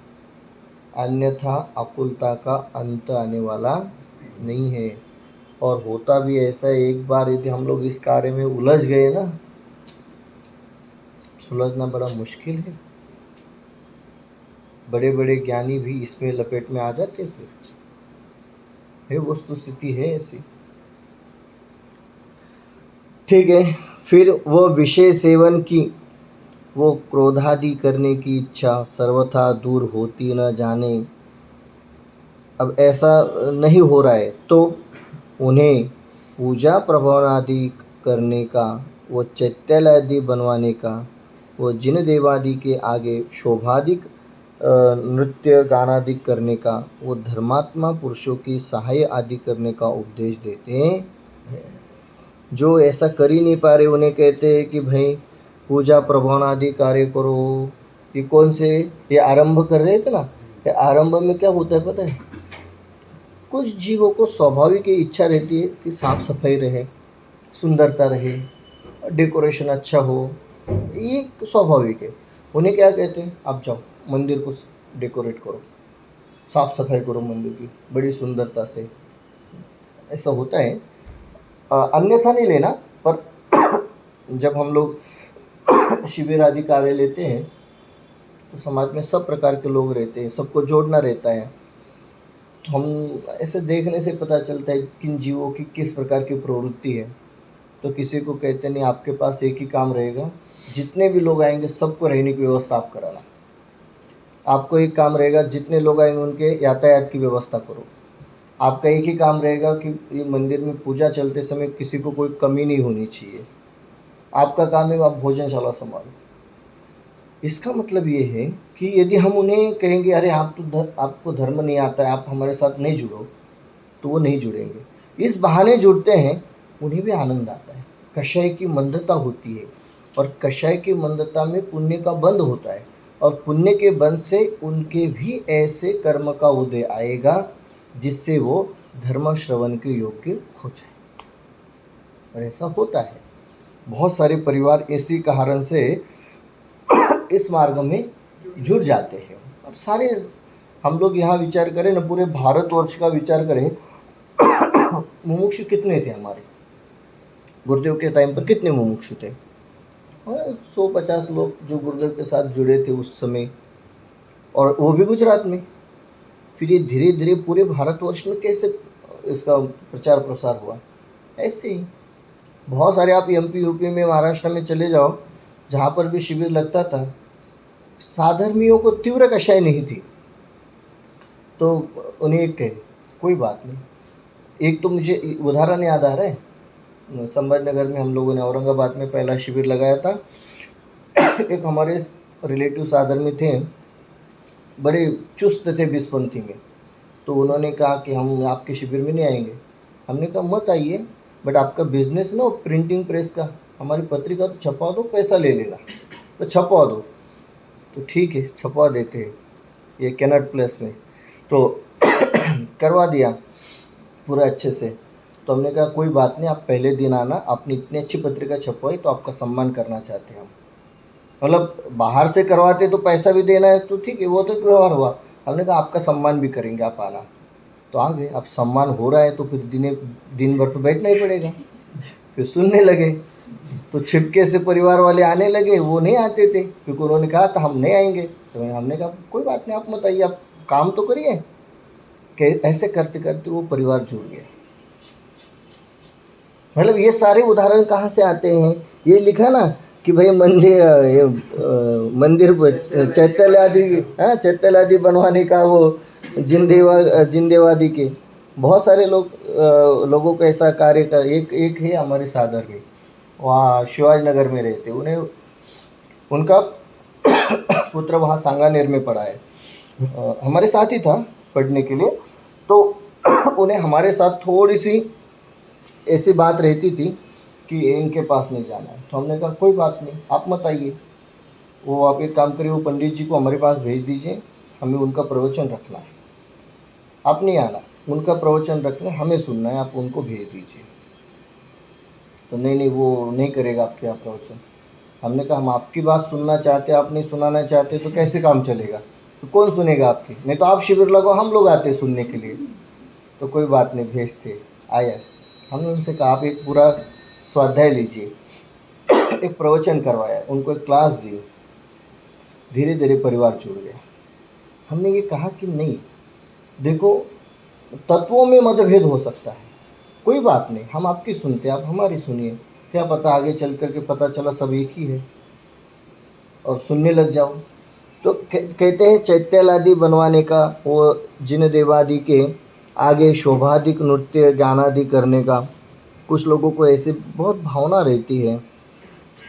अन्यथा आकुलता का अंत आने वाला नहीं है। और होता भी ऐसा है, एक बार यदि हम लोग इस कार्य में उलझ गए ना, सुलझना बड़ा मुश्किल है। बड़े बड़े ज्ञानी भी इसमें लपेट में आ जाते फिर है, वस्तु स्थिति है ऐसी। ठीक है, फिर वो विषय सेवन की, वो क्रोधादि करने की इच्छा सर्वथा दूर होती न जाने। अब ऐसा नहीं हो रहा है तो उन्हें पूजा प्रभाव आदि करने का, वो चैत्यालय आदि बनवाने का, वो जिन देवादि के आगे शोभादिक नृत्य गानादि करने का, वो धर्मात्मा पुरुषों की सहाय आदि करने का उपदेश देते हैं। जो ऐसा कर ही नहीं पा रहे उन्हें कहते हैं कि भाई पूजा प्रभाव आदि कार्य करो। ये कौन से, ये आरंभ कर रहे थे ना, ये आरंभ में क्या होता है पता है, कुछ जीवों को स्वाभाविक इच्छा रहती है कि साफ सफाई रहे, सुंदरता रहे, डेकोरेशन अच्छा हो, ये स्वाभाविक है। उन्हें क्या कहते हैं, आप जाओ मंदिर को डेकोरेट करो, साफ सफाई करो मंदिर की बड़ी सुंदरता से, ऐसा होता है। अन्यथा नहीं लेना, पर जब हम लोग शिविर आदि कार्य लेते हैं तो समाज में सब प्रकार के लोग रहते हैं, सबको जोड़ना रहता है। तो हम ऐसे देखने से पता चलता है किन जीवों की किस प्रकार की प्रवृत्ति है। तो किसी को कहते नहीं, आपके पास एक ही काम रहेगा, जितने भी लोग आएंगे सबको रहने की व्यवस्था आप कराना। आपको एक काम रहेगा, जितने लोग आएंगे उनके यातायात की व्यवस्था करो। आपका एक ही काम रहेगा कि ये मंदिर में पूजा चलते समय किसी को कोई कमी नहीं होनी चाहिए। आपका काम है आप भोजनशाला संभालो। इसका मतलब ये है कि यदि हम उन्हें कहेंगे अरे आप तो आपको धर्म नहीं आता है, आप हमारे साथ नहीं जुड़ो, तो वो नहीं जुड़ेंगे। इस बहाने जुड़ते हैं, उन्हें भी आनंद आता है। कषाय की मंदता होती है, और कषाय की मंदता में पुण्य का बंध होता है, और पुण्य के बंध से उनके भी ऐसे कर्म का उदय आएगा जिससे वो धर्म श्रवण के योग्य हो जाए। और ऐसा होता है, बहुत सारे परिवार इसी कारण से इस मार्ग में जुड़ जाते हैं। अब सारे हम लोग यहाँ विचार करें ना, पूरे भारतवर्ष का विचार करें, मुमुक्षु कितने थे हमारे गुरुदेव के टाइम पर, कितने मुमुक्षु थे? 150 लोग जो गुरुदेव के साथ जुड़े थे उस समय, और वो भी गुजरात में। फिर ये धीरे धीरे पूरे भारतवर्ष में कैसे इसका प्रचार प्रसार हुआ, ऐसे ही बहुत सारे। आप एमपी यूपी में, महाराष्ट्र में चले जाओ, जहाँ पर भी शिविर लगता था, साधर्मियों को तीव्र कषाय नहीं थी, तो उन्हें एक कहे कोई बात नहीं। एक तो मुझे उदाहरण याद आ रहा है, संभाजीनगर में हम लोगों ने, औरंगाबाद में पहला शिविर लगाया था। एक हमारे रिलेटिव साधर्मी थे, बड़े चुस्त थे बिस्पंथी में, तो उन्होंने कहा कि हम आपके शिविर में नहीं आएंगे। हमने कहा मत आइए, बट आपका बिजनेस ना प्रिंटिंग प्रेस का, हमारी पत्रिका तो छपवा दो, पैसा ले लेना, तो छपवा दो। तो ठीक है, छपवा देते हैं, ये कैनट प्लेस में, तो करवा दिया पूरा अच्छे से। तो हमने कहा कोई बात नहीं, आप पहले दिन आना, आपने इतनी अच्छी पत्रिका छपवाई तो आपका सम्मान करना चाहते हैं हम। मतलब बाहर से करवाते तो पैसा भी देना है, तो ठीक है, वो तो व्यवहार हुआ। हमने कहा आपका सम्मान भी करेंगे, आप आना। तो आ गए। अब सम्मान हो रहा है तो फिर दिन भर तो बैठना ही पड़ेगा। फिर सुनने लगे, तो छिपके से परिवार वाले आने लगे, वो नहीं आते थे क्योंकि उन्होंने कहा था हम नहीं आएंगे। तो हमने कहा कोई बात नहीं, आप मत आइए, आप काम तो करिए। कि ऐसे करते करते वो परिवार जुड़ गया। मतलब ये सारे उदाहरण कहाँ से आते हैं? ये लिखा ना कि भाई मंदिर चैत्यालय आदि, हाँ चैत्यालय आदि बनवाने का, वो जिनदेवादि के बहुत सारे लोगों को ऐसा कार्य कर। एक है हमारे साधर के, वहाँ शिवाजीनगर में रहते, उन्हें उनका पुत्र वहाँ सांगानेर में पढ़ा है, हमारे साथ ही था पढ़ने के लिए। तो उन्हें हमारे साथ थोड़ी सी ऐसी बात रहती थी कि इनके पास नहीं जाना है। तो हमने कहा कोई बात नहीं, आप मत आइए, वो आप एक काम करिए, वो पंडित जी को हमारे पास भेज दीजिए, हमें उनका प्रवचन रखना है, आप नहीं आना, उनका प्रवचन रखना है, हमें सुनना है, आप उनको भेज दीजिए। तो नहीं, वो नहीं करेगा आपके यहाँ प्रवचन। हमने कहा हम आपकी बात सुनना चाहते, आप नहीं सुनाना चाहते तो कैसे काम चलेगा, तो कौन सुनेगा आपकी? नहीं तो आप शिविर लगाओ, हम लोग आते सुनने के लिए। तो कोई बात नहीं, भेजते, आया। हमने उनसे कहा आप एक पूरा स्वाध्याय लीजिए, एक प्रवचन करवाया, उनको एक क्लास दी, धीरे धीरे परिवार जुड़ गया। हमने ये कहा कि नहीं, देखो तत्वों में मतभेद हो सकता है, कोई बात नहीं, हम आपकी सुनते, आप हमारी सुनिए, क्या पता आगे चल कर के पता चला सब एक ही है और सुनने लग जाओ। तो कहते हैं चैत्यालादि बनवाने का, वो जिन देवादि के आगे शोभादिक नृत्य गानादि करने का, कुछ लोगों को ऐसे बहुत भावना रहती है,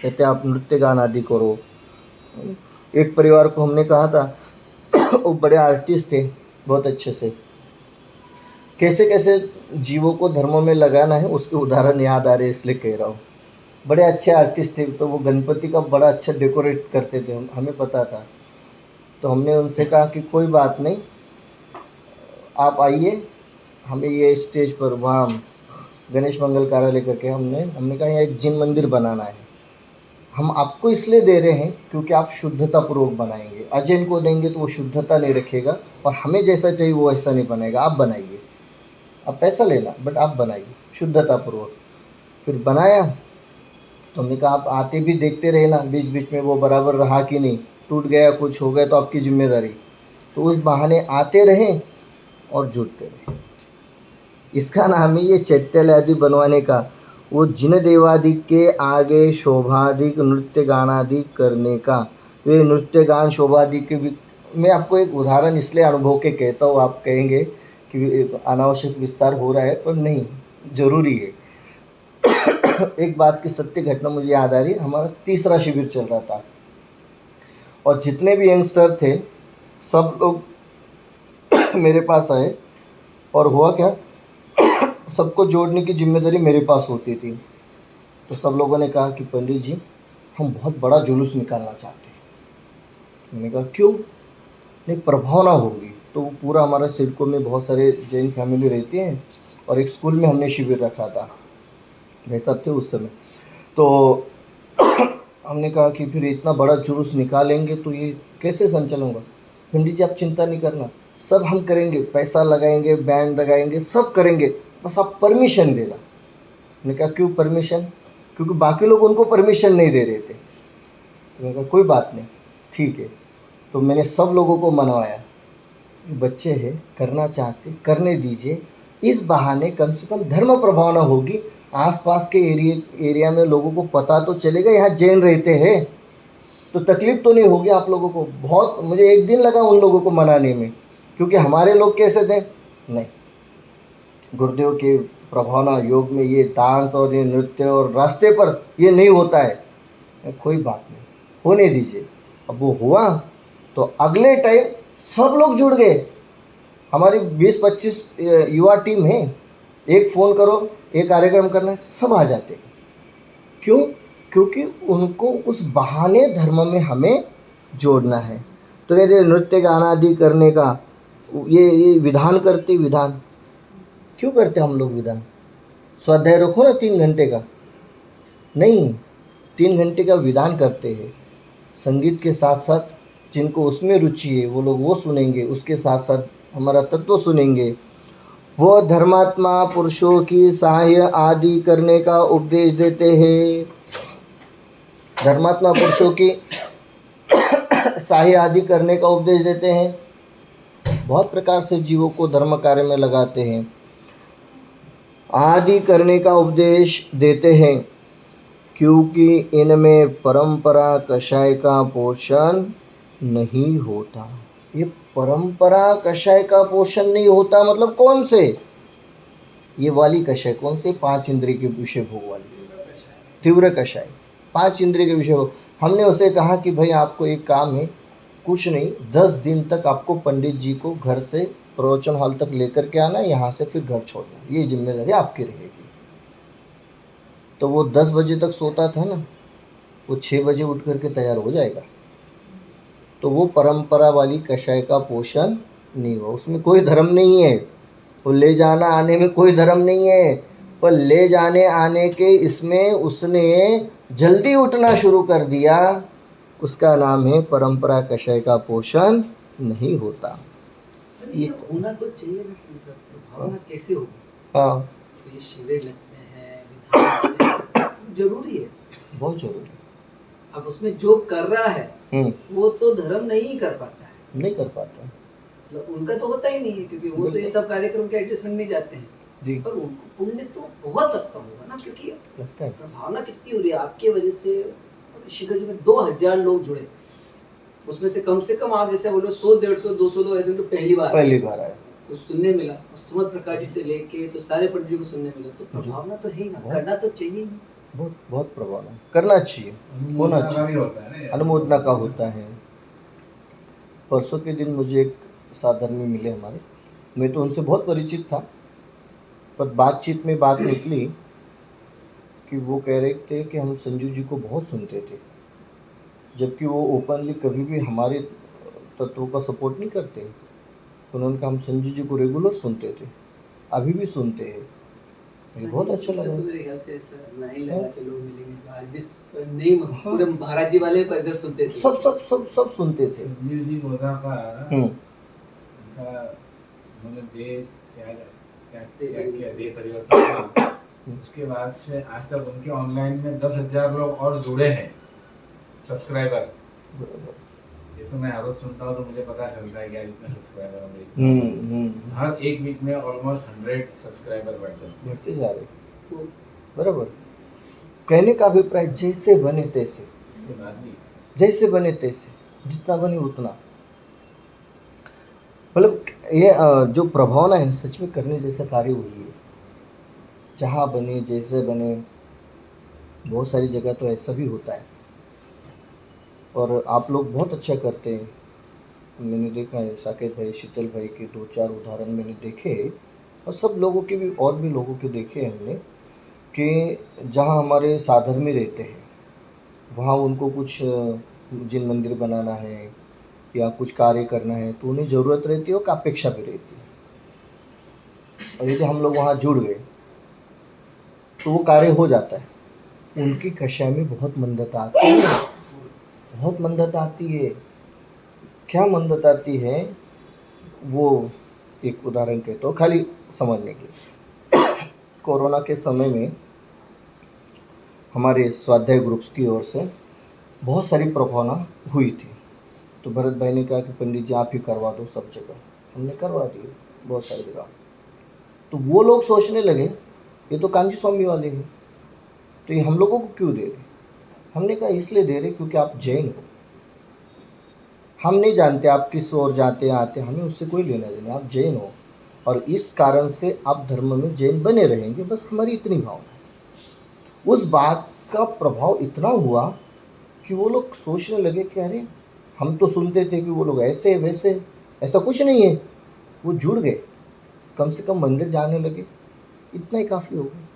कहते आप नृत्य गान आदि करो। एक परिवार को हमने कहा था, वो बड़े आर्टिस्ट थे, बहुत अच्छे से, कैसे कैसे जीवों को धर्मों में लगाना है उसके उदाहरण याद आ रहे इसलिए कह रहा हूँ। बड़े अच्छे आर्टिस्ट थे, तो वो गणपति का बड़ा अच्छा डेकोरेट करते थे, हमें पता था। तो हमने उनसे कहा कि कोई बात नहीं, आप आइए, हमें ये स्टेज पर वहाँ गणेश मंगल कार्यालय करके हमने कहा यहाँ एक जिन मंदिर बनाना है, हम आपको इसलिए दे रहे हैं क्योंकि आप शुद्धता पूर्वक बनाएंगे, अजैन को देंगे तो वो शुद्धता नहीं रखेगा और हमें जैसा चाहिए वो ऐसा नहीं बनाएगा, आप बनाइए, आप पैसा लेना बट आप बनाइए शुद्धता पूर्वक। फिर बनाया, तो हमने कहा आप आते भी देखते रहे ना, बीच बीच में वो बराबर रहा कि नहीं, टूट गया कुछ हो गया तो आपकी जिम्मेदारी। तो उस बहाने आते रहे और जुड़ते रहे। इसका नाम है ये चैत्यालय बनवाने का, वो जिन देवादि के आगे शोभादिक नृत्य गानादि करने का। ये नृत्य गान शोभादि के भी मैं आपको एक उदाहरण इसलिए अनुभव के कहता हूँ, आप कहेंगे कि अनावश्यक विस्तार हो रहा है, पर नहीं, ज़रूरी है। एक बात की सत्य घटना मुझे याद आ रही है, हमारा तीसरा शिविर चल रहा था और जितने भी यंगस्टर थे सब लोग मेरे पास आए, और हुआ क्या, सबको जोड़ने की जिम्मेदारी मेरे पास होती थी। तो सब लोगों ने कहा कि पंडित जी हम बहुत बड़ा जुलूस निकालना चाहते हैं। मैंने कहा क्यों? नहीं, प्रभावना होगी। तो पूरा हमारा सिडको में बहुत सारे जैन फैमिली रहती हैं और एक स्कूल में हमने शिविर रखा था, भाई साहब थे उस समय। तो हमने कहा कि फिर इतना बड़ा जुलूस निकालेंगे तो ये कैसे संचालन होगा? पंडित जी आप चिंता नहीं करना, सब हम करेंगे, पैसा लगाएंगे, बैंड लगाएंगे, सब करेंगे, बस आप परमिशन देना। मैंने कहा क्यों परमिशन? क्योंकि बाकी लोग उनको परमिशन नहीं दे रहे थे। तो मैंने कहा कोई बात नहीं, ठीक है। तो मैंने सब लोगों को मनवाया, बच्चे हैं, करना चाहते करने दीजिए, इस बहाने कम से कम धर्म प्रभावना होगी, आसपास के एरिया में लोगों को पता तो चलेगा यहाँ जैन रहते हैं, तो तकलीफ़ तो नहीं होगी आप लोगों को। बहुत मुझे एक दिन लगा उन लोगों को मनाने में, क्योंकि हमारे लोग कैसे थे, नहीं, गुरुदेव के प्रभावना योग में ये डांस और ये नृत्य और रास्ते पर ये नहीं होता है। कोई बात नहीं, होने दीजिए। अब वो हुआ तो अगले टाइम सब लोग जुड़ गए। हमारी 20-25 युवा टीम है, एक फ़ोन करो, एक कार्यक्रम करना है, सब आ जाते हैं। क्यों? क्योंकि उनको उस बहाने धर्म में हमें जोड़ना है। तो कहते नृत्य गाना आदि करने का ये विधान करते, विधान क्यों करते हम लोग? विधान स्वाध्याय रखो ना 3 घंटे का, नहीं, 3 घंटे का विधान करते हैं। संगीत के साथ साथ जिनको उसमें रुचि है वो लोग वो सुनेंगे, उसके साथ साथ हमारा तत्व सुनेंगे। वो धर्मात्मा पुरुषों की सहाय आदि करने का उपदेश देते हैं। धर्मात्मा पुरुषों की सहाय आदि करने का उपदेश देते हैं। बहुत प्रकार से जीवों को धर्म कार्य में लगाते हैं, आदि करने का उपदेश देते हैं, क्योंकि इनमें परंपरा कषाय का पोषण नहीं होता। ये परंपरा कषाय का पोषण नहीं होता मतलब कौन से? ये वाली कषाय कौन से? 5 इंद्रिय के विषय भोग वाली, तीव्र कषाय, 5 इंद्रिय के विषय भोग। हमने उसे कहा कि भाई आपको एक काम है, कुछ नहीं, 10 दिन तक आपको पंडित जी को घर से प्रवचन हॉल तक लेकर के आना, यहाँ से फिर घर छोड़ना, ये जिम्मेदारी आपकी रहेगी। तो वो 10 बजे तक सोता था ना, वो 6 बजे उठ करके तैयार हो जाएगा। तो वो परंपरा वाली कषाय का पोषण नहीं हुआ, उसमें कोई धर्म नहीं है। वो ले जाना आने में कोई धर्म नहीं है, पर ले जाने आने के इसमें उसने जल्दी उठना शुरू कर दिया, उसका नाम है परंपरा कषाय का पोषण नहीं होता। ये होना तो चाहिए ना सर, भावना कैसे होगी? हाँ, तो ये शिविर लगते हैं, विधान लगते हैं, जरूरी है, बहुत जरूरी। अब उसमें जो कर रहा है वो तो धर्म नहीं कर पाता है, नहीं कर पाता मतलब उनका तो होता ही नहीं है, क्योंकि वो तो ये सब कार्यक्रम के एडजस्टमेंट में जाते हैं जी, पर उनको पुण्य तो बहुत लगता होगा ना, क्योंकि लगता है। प्रभावना कितनी हो रही है आपके वजह से। शिखर जी में 2000 लोग जुड़े, उसमें से कम आप जैसे बोलो 100, 150, 200 लोग ऐसे लोग पहली बार आए तो सुनने मिला, और सुमत प्रकाश जी से लेके तो सारे पंडित जी को सुनने मिला, तो प्रभावना तो है ही ना, करना तो चाहिए ही। बहुत बहुत प्रभाव करना चाहिए, होना चाहिए, अनुमोदना का होता है। परसों के दिन मुझे एक साधर्मी मिले हमारे, मैं तो उनसे बहुत परिचित था, पर बातचीत में बात निकली कि वो कह रहे थे कि हम संजू जी को बहुत सुनते थे, जबकि वो ओपनली कभी भी हमारे तत्वों का सपोर्ट नहीं करते। उन्होंने कहा हम संजू जी को रेगुलर सुनते थे, अभी भी सुनते हैं। मुझे बहुत अच्छा लगा। तो मेरे ख्याल से ऐसा नहीं लगा कि लोग मिलेंगे जो आज भी नहीं पूरे महाराज जी वाले पर इधर सुनते थे, सब सुनते थे। संजीव जी गोदा का उनका उन्होंने दे परिवर्तन, उसके बाद से आज तक उनके ऑनलाइन में 10,000 लोग और जुड़े हैं सब्सक्राइबर। ये तो मैं हर रोज सुनता हूँ तो मुझे पता चलता है कि आज इतने सब्सक्राइबर होंगे। हर एक वीक में ऑलमोस्ट 100 सब्सक्राइबर बढ़ते जा रहे। बराबर, कहने का अभिप्राय जैसे बने तैसे, इसके बाद भी जैसे बने तैसे, जितना बने उतना। मतलब ये जो प्रभावना है सच में करने जैसा कार्य हुई है। जहाँ बने जैसे बने, बहुत सारी जगह तो ऐसा भी होता है, और आप लोग बहुत अच्छा करते हैं। मैंने देखा है साकेत भाई, शीतल भाई के 2-4 उदाहरण मैंने देखे, और सब लोगों के भी और भी लोगों के देखे हैं हमने, कि जहाँ हमारे साधर्मी रहते हैं वहाँ उनको कुछ जिन मंदिर बनाना है या कुछ कार्य करना है तो उन्हें ज़रूरत रहती है और अपेक्षा भी रहती है, और यदि हम लोग वहाँ जुड़ गए तो वो कार्य हो जाता है। उनकी कषाय में बहुत मंदता आती है, बहुत मंदता आती है। क्या मंदता आती है वो एक उदाहरण कहता हूँ खाली समझने के लिए। कोरोना के समय में हमारे स्वाध्याय ग्रुप्स की ओर से बहुत सारी प्रभावना हुई थी, तो भरत भाई ने कहा कि पंडित जी आप ही करवा दो सब जगह। हमने करवा दिए बहुत सारी जगह। तो वो लोग सोचने लगे ये तो कांजी स्वामी वाले हैं, तो ये हम लोगों को क्यों दे रहे? हमने कहा इसलिए दे रहे क्योंकि आप जैन हो। हम नहीं जानते आप किस ओर जाते आते, हमें उससे कोई लेना देना, आप जैन हो और इस कारण से आप धर्म में जैन बने रहेंगे, बस हमारी इतनी भावना है। उस बात का प्रभाव इतना हुआ कि वो लोग सोचने लगे कि अरे हम तो सुनते थे कि वो लोग ऐसे वैसे, ऐसा कुछ नहीं है। वो जुड़ गए, कम से कम मंदिर जाने लगे, इतना ही काफ़ी हो गया।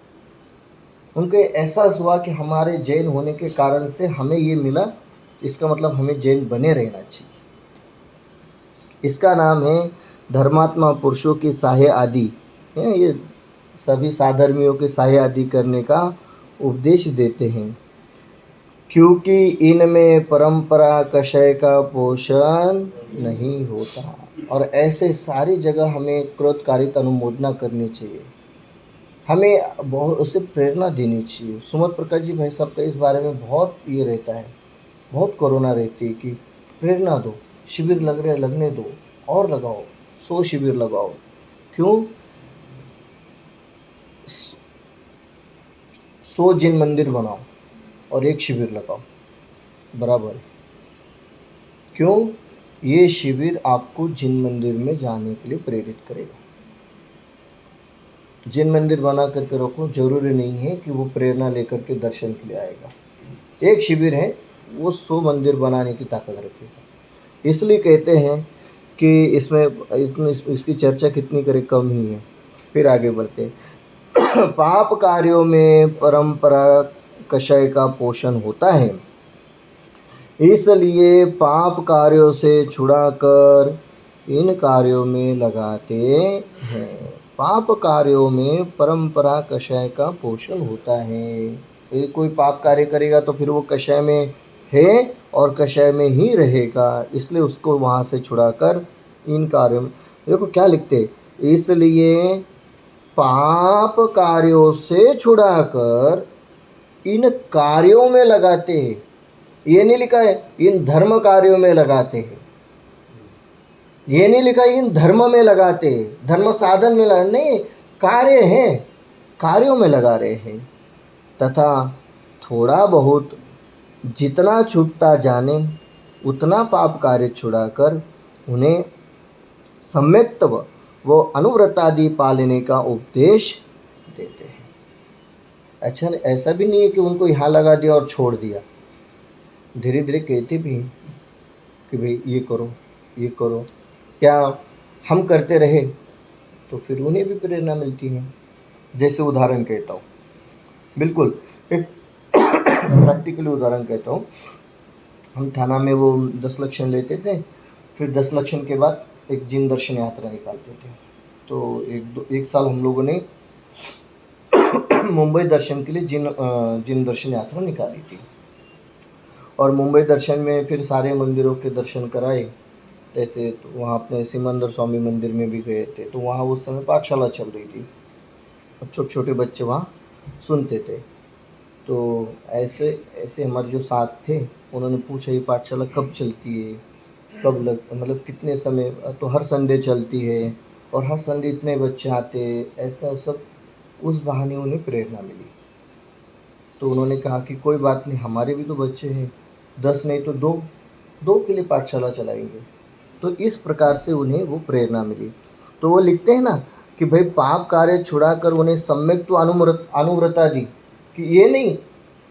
उनको एहसास हुआ कि हमारे जैन होने के कारण से हमें ये मिला, इसका मतलब हमें जैन बने रहना चाहिए। इसका नाम है धर्मात्मा पुरुषों की सहाय आदि है। ये सभी साधर्मियों के सहाय आदि करने का उपदेश देते हैं, क्योंकि इनमें परंपरा कषय का पोषण नहीं होता। और ऐसे सारी जगह हमें क्रोधकारित अनुमोदना करनी चाहिए, हमें बहुत उससे प्रेरणा देनी चाहिए। सुमत प्रकाश जी भाई साहब का इस बारे में बहुत ये रहता है, बहुत कोरोना रहती है कि प्रेरणा दो, शिविर लग रहे लगने दो और लगाओ, 100 शिविर लगाओ। क्यों? 100 जिन मंदिर बनाओ और 1 शिविर लगाओ, बराबर है। क्यों? ये शिविर आपको जिन मंदिर में जाने के लिए प्रेरित करेगा। जिन मंदिर बना करके रखो, जरूरी नहीं है कि वो प्रेरणा लेकर के दर्शन के लिए आएगा। 1 शिविर है, वो 100 मंदिर बनाने की ताकत रखेगा। इसलिए कहते हैं कि इसमें इसकी चर्चा कितनी करें कम ही है। फिर आगे बढ़ते पाप कार्यों में परंपरा कषय का पोषण होता है, इसलिए पाप कार्यों से छुड़ाकर इन कार्यों में लगाते हैं। पाप कार्यों में परंपरा कषय का पोषण होता है। यदि कोई पाप कार्य करेगा तो फिर वो कषय में है और कषय में ही रहेगा, इसलिए उसको वहाँ से छुड़ाकर इन कार्यों में, देखो क्या लिखते, इसलिए पाप कार्यों से छुड़ाकर इन कार्यों में लगाते हैं। ये नहीं लिखा है इन धर्म कार्यों में लगाते हैं, ये नहीं लिखा इन धर्म में लगाते हैं, धर्म साधन में लगा नहीं, कार्य हैं, कार्यों में लगा रहे हैं। तथा थोड़ा बहुत जितना छूटता जाने उतना पाप कार्य छुड़ाकर उन्हें सम्यक्त्व वो अनुव्रतादि पालने का उपदेश देते हैं। अच्छा, ऐसा भी नहीं है कि उनको यहाँ लगा दिया और छोड़ दिया, धीरे धीरे कहते भी हैं कि भाई ये करो ये करो। क्या हम करते रहे तो फिर उन्हें भी प्रेरणा मिलती है। जैसे उदाहरण कहता हूँ, बिल्कुल एक प्रैक्टिकली उदाहरण कहता हूँ। हम थाना में वो 10 लक्षण लेते थे, फिर 10 लक्षण के बाद एक जिन दर्शन यात्रा निकालते थे। तो एक साल हम लोगों ने मुंबई दर्शन के लिए जिन दर्शन यात्रा निकाली थी, और मुंबई दर्शन में फिर सारे मंदिरों के दर्शन कराए। जैसे तो वहाँ अपने सिमंदर स्वामी मंदिर में भी गए थे, तो वहाँ उस समय पाठशाला चल रही थी, छोटे छोटे बच्चे वहाँ सुनते थे। तो ऐसे हमारे जो साथ थे उन्होंने पूछा ये पाठशाला कब चलती है, मतलब कितने समय, तो हर संडे चलती है और हर संडे इतने बच्चे आते, ऐसा सब। उस बहाने उन्हें प्रेरणा मिली। तो उन्होंने कहा कि कोई बात नहीं, हमारे भी तो बच्चे हैं, 10 नहीं तो दो के लिए पाठशाला चलाएंगे। तो इस प्रकार से उन्हें वो प्रेरणा मिली। तो वो लिखते हैं ना कि भाई पाप कार्य छुड़ाकर उन्हें सम्यक तो अनुव्रता दी, कि ये नहीं